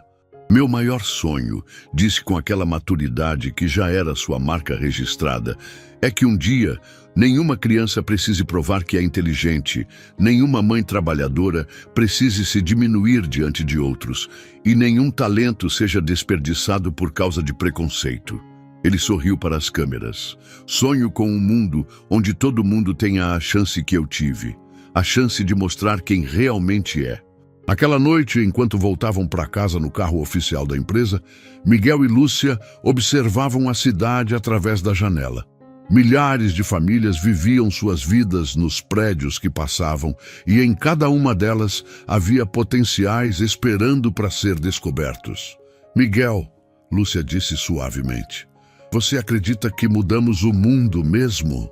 Meu maior sonho, disse com aquela maturidade que já era sua marca registrada, é que um dia nenhuma criança precise provar que é inteligente, nenhuma mãe trabalhadora precise se diminuir diante de outros e nenhum talento seja desperdiçado por causa de preconceito. Ele sorriu para as câmeras. Sonho com um mundo onde todo mundo tenha a chance que eu tive, a chance de mostrar quem realmente é. Aquela noite, enquanto voltavam para casa no carro oficial da empresa, Miguel e Lúcia observavam a cidade através da janela. Milhares de famílias viviam suas vidas nos prédios que passavam e em cada uma delas havia potenciais esperando para ser descobertos. Miguel, Lúcia disse suavemente, você acredita que mudamos o mundo mesmo?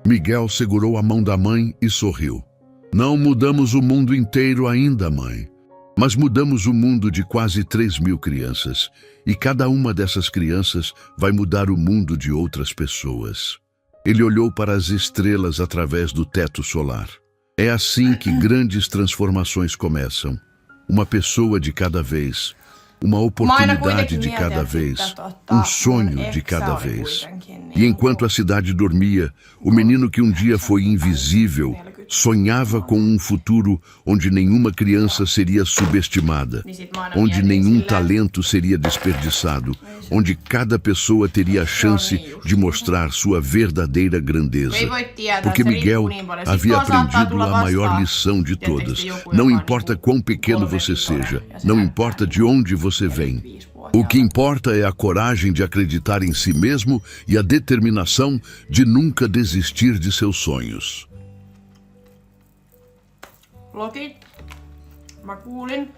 Miguel segurou a mão da mãe e sorriu. Não mudamos o mundo inteiro ainda, mãe. Mas mudamos o mundo de quase 3.000 crianças. E cada uma dessas crianças vai mudar o mundo de outras pessoas. Ele olhou para as estrelas através do teto solar. É assim que grandes transformações começam. Uma pessoa de cada vez. Uma oportunidade de cada vez, um sonho de cada vez. E enquanto a cidade dormia, o menino que um dia foi invisível sonhava com um futuro onde nenhuma criança seria subestimada, onde nenhum talento seria desperdiçado, onde cada pessoa teria a chance de mostrar sua verdadeira grandeza. Porque Miguel havia aprendido a maior lição de todas. Não importa quão pequeno você seja, não importa de onde você vem. O que importa é a coragem de acreditar em si mesmo e a determinação de nunca desistir de seus sonhos. Lotit. Mä kuulin.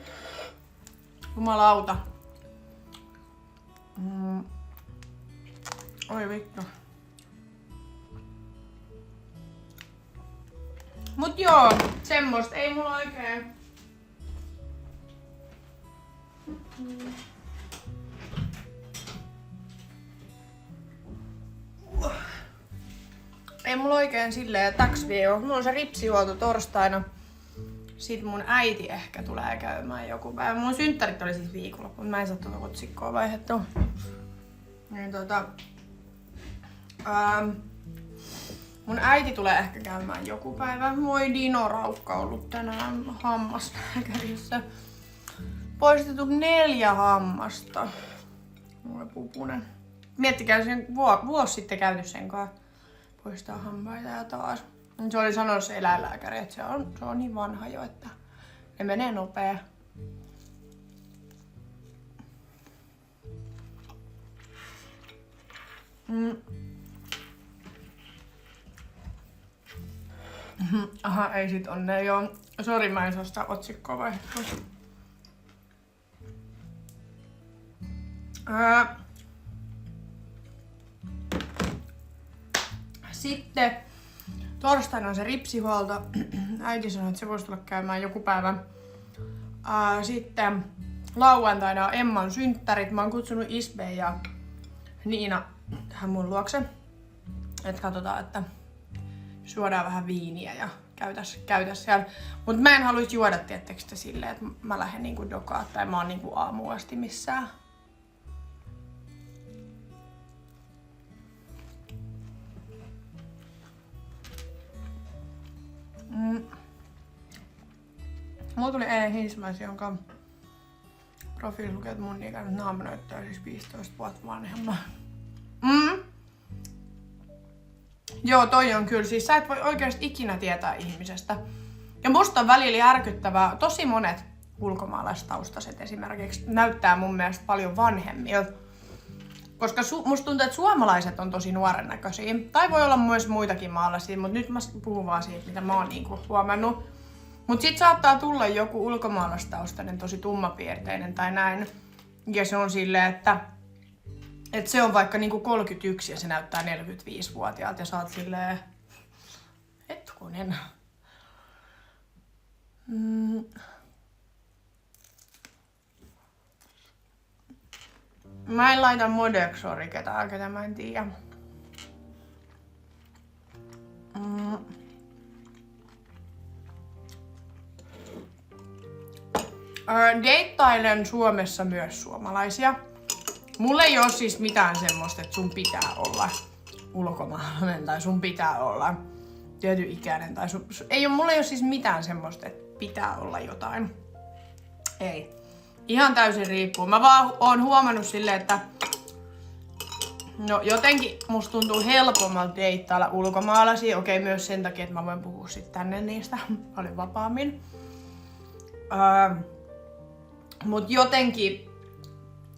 Jumalauta. Oi vittu. Mut joo, semmoista ei mulla oikein. Ei mulla oikein silleen täks viikko. Mulla on se ripsihuolto torstaina. Sitten mun äiti ehkä tulee käymään joku päivä. Mun synttärit oli siis viikonloppu, mutta mä en saa tuota otsikkoa vaihdettua. Niin mun äiti tulee ehkä käymään joku päivä. Moi Dino Raukka ollut tänään hammaslääkärissä. Poistettu 4 hammasta. Mulla pupunen. Miettikää sen vuosi sitten käyty sen kanssa. Poistaa hampaita ja taas. Se oli sanonut se eläinlääkäri, että se on niin vanha jo, että ne menee nopea. Aha, ei sit onne joo. Sori, mä en saa sitä otsikkoa vaihdettua. Sitten torstaina on se ripsihuolto. Äiti sanoi, että se voisi tulla käymään joku päivä. Sitten lauantaina on Emman synttärit. Mä oon kutsunut Isbe ja Niina tähän mun luokse. Et katsotaan, että juodaan vähän viiniä ja käytäs siellä. Mut mä en haluis juoda tiettekö silleen, että mä lähden niinku dokaa tai mä oon niinku aamuun asti missään. Mulla tuli eilen Hiismäis, jonka Profiili lukee, että mun ikäinen naama näyttää siis 15 vuotta vanhemman. Joo, toi on kyllä. Siis sä et voi oikeasti ikinä tietää ihmisestä. Ja musta on välillä järkyttävää. Tosi monet ulkomaalaistaustaiset esimerkiksi näyttää mun mielestä paljon vanhemmilta. Koska musta tuntuu, että suomalaiset on tosi nuoren näköisiä. Tai voi olla myös muitakin maalaisia, mutta nyt mä puhun vaan siitä, mitä mä oon niinku huomannut. Mut sit saattaa tulla joku ulkomaalaistaustainen tosi tummapiirteinen tai näin. Ja se on silleen, että se on vaikka niinku 31 ja se näyttää 45-vuotiaalta ja sä oot silleen... Hetkonen. Mä en laita Modexori ketään, ketä mä en tiedä. Deittailen Suomessa myös suomalaisia. Mulla ei oo siis mitään semmoista, että sun pitää olla ulkomaalainen tai sun pitää olla tietyn ikäinen tai mulla ei oo siis mitään semmoista, että pitää olla jotain. Ei. Ihan täysin riippuu. Mä vaan oon huomannut silleen, että no jotenkin musta tuntuu helpommalta deittailla ulkomaalaisia. Okei, myös sen takia, että mä voin puhua sit tänne niistä paljon vapaammin. Mut jotenkin,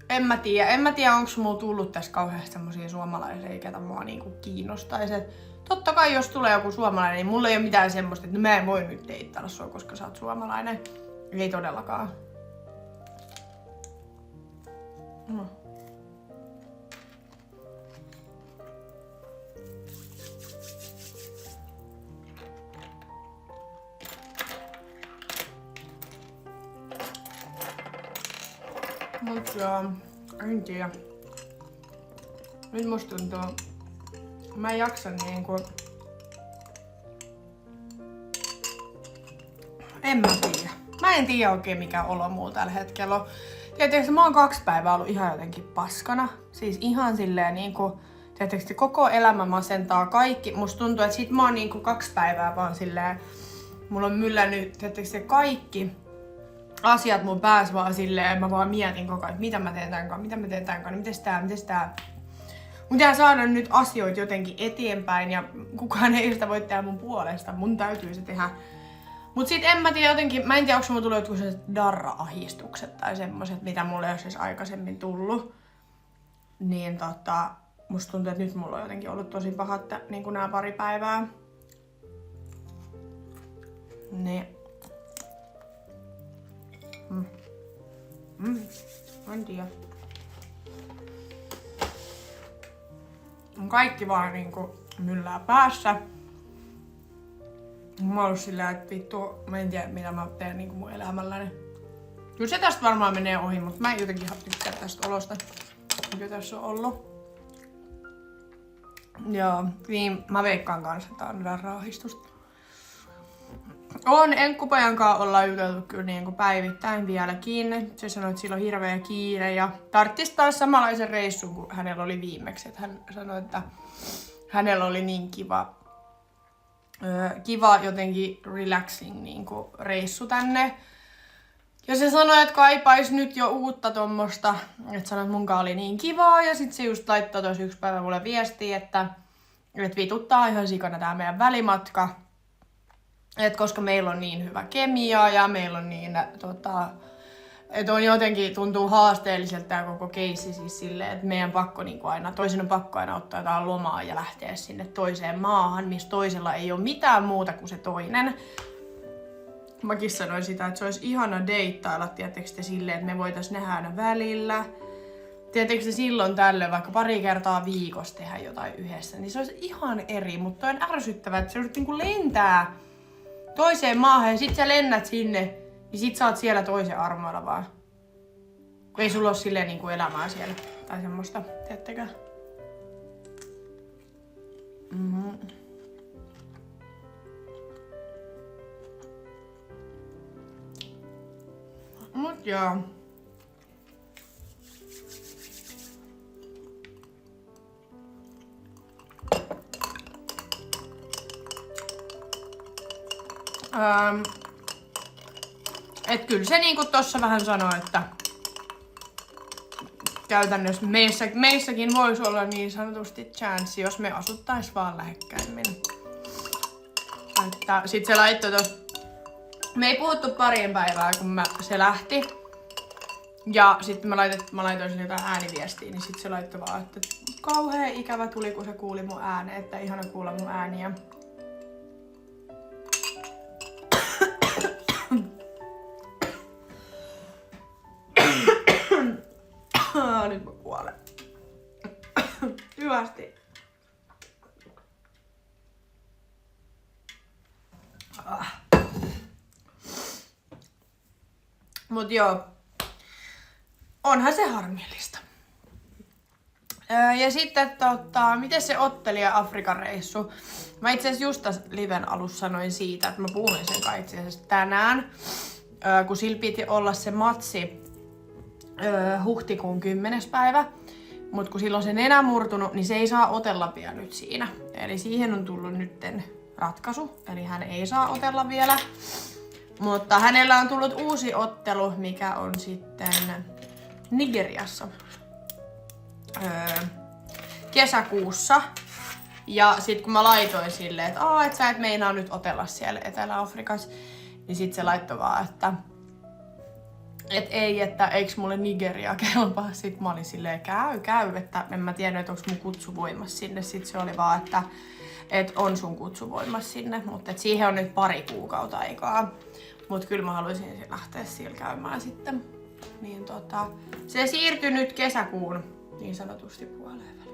en mä tiedä onko mulla tullut tässä kauheasti semmosia suomalaisia, ketä mua niinku kiinnostais. Totta kai jos tulee joku suomalainen, niin mulla ei oo mitään semmoista, että mä en voi nyt deittailla sua, koska sä oot suomalainen. Ei todellakaan. No. Mut joo, en tiedä. Nyt musta tuntuu, mä en jaksa niinku... En mä tiedä. Mä en tiedä oikein mikä olo muu tällä hetkellä on. Tietysti mä oon 2 päivää ollut ihan jotenkin paskana. Siis ihan silleen niinku... Tietysti koko elämä masentaa kaikki. Musta tuntuu, että sit mä oon niinku 2 päivää vaan silleen... Mulla on myllännyt tietysti kaikki asiat mun päässä vaan silleen. Mä vaan mietin koko ajan, että mitä mä teen tän kanssa, mites tää. Mun pitää saada nyt asioita jotenkin eteenpäin ja kukaan ei sitä voi tehdä mun puolesta. Mun täytyy se tehdä. Mut sit en mä tiedä jotenkin, mä en tiedä onko mulla tullut jotkut sellaiset darra-ahistukset tai semmoset, mitä mulle ei ole siis aikaisemmin tullut. Niin musta tuntuu, että nyt mulla on jotenkin ollut tosi pahat niinku nää 2 päivää. Niin. En tiedä. Kaikki vaan niinku myllää päässä. Mä oon ollut sillä, että vittu, mä en tiedä mitä mä teen niinku mun elämälläni. Kyllä se tästä varmaan menee ohi, mutta mä en jotenkin tykkää tästä olosta, mikä tässä on ollut. Joo, niin mä veikkaan kanssa, että tää on darra-ahistusta. Enkkupojan kanssa ollaan juteltu kyllä niinku päivittäin vieläkin. Se sanoi, että sillä on hirveä kiire ja tarttis taas samanlaisen reissun kuin hänellä oli viimeksi. Että hän sanoi, että hänellä oli niin kiva jotenkin relaxing niinku reissu tänne. Ja se sanoi, että kaipais nyt jo uutta tommosta. Että sanoi, että munkaan oli niin kivaa. Ja sit se just laittoi tossa 1 päivä mulle viestiä, että vituttaa ihan sikana tää meidän välimatka. Et koska meillä on niin hyvä kemia ja meillä on niin, että on jotenkin tuntuu haasteelliselta tää koko keissi siis silleen, että meidän pakko niinku aina, toisen on pakko aina ottaa jotain lomaa ja lähteä sinne toiseen maahan, missä toisella ei ole mitään muuta kuin se toinen. Mäkin sanoin sitä, että se olisi ihana deittailla, tietysti silleen, että me voitais nähdä aina välillä. Tietysti silloin tällöin vaikka 2 kertaa viikossa tehdä jotain yhdessä, niin se olisi ihan eri, mutta on ärsyttävää, että se olisi niinku lentää toiseen maahan ja sit sä lennät sinne, niin sit sä oot siellä toisen armoilla vaan. Kun ei sulla oo silleen niinku elämää siellä tai semmoista, teettekö? Mut joo. Et kyllä se niinku tossa vähän sanoi, että käytännössä meissäkin voisi olla niin sanotusti chanssi, jos me asuttais vaan lähekkäimmin. Että sit se laittoi me ei puhuttu parien päivää, kun se lähti. Ja sitten mä laitoin sille jotain ääniviestiä, niin sit se laittoi vaan, että kauhea ikävä tuli, kun se kuuli mun äänen, että ihana kuulla mun ääniä. Nyt mä kuolen. Hyvästi. Mut joo, onhan se harmillista. Ja sitten miten se ottelija Afrikan reissu? Mä itse asiassa just tässä liven alussa sanoin siitä, että mä puhuin sen kai itse asiassa tänään, kun sillä piti olla se matsi huhtikuun 10. päivä. Mut kun silloin se nenä murtunut, niin se ei saa otella vielä nyt siinä. Eli siihen on tullut nytten ratkaisu, eli hän ei saa otella vielä. Mutta hänellä on tullut uusi ottelu, mikä on sitten Nigeriassa kesäkuussa. Ja sit kun mä laitoin silleen, että et sä et meinaa nyt otella siellä Etelä-Afrikassa, niin sit se laittoi vaan, että ei, että eiks mulle Nigeria kelpaa. Sit mä olin silleen, käy, että en mä tiedä, että onks mun kutsuvoimas sinne. Sit se oli vaan, että on sun kutsuvoimas sinne, mutta siihen on nyt 2 kuukautta aikaa. Mut kyllä mä haluaisin lähteä siellä käymään sitten. Niin se siirtyi nyt kesäkuun niin sanotusti puoleen.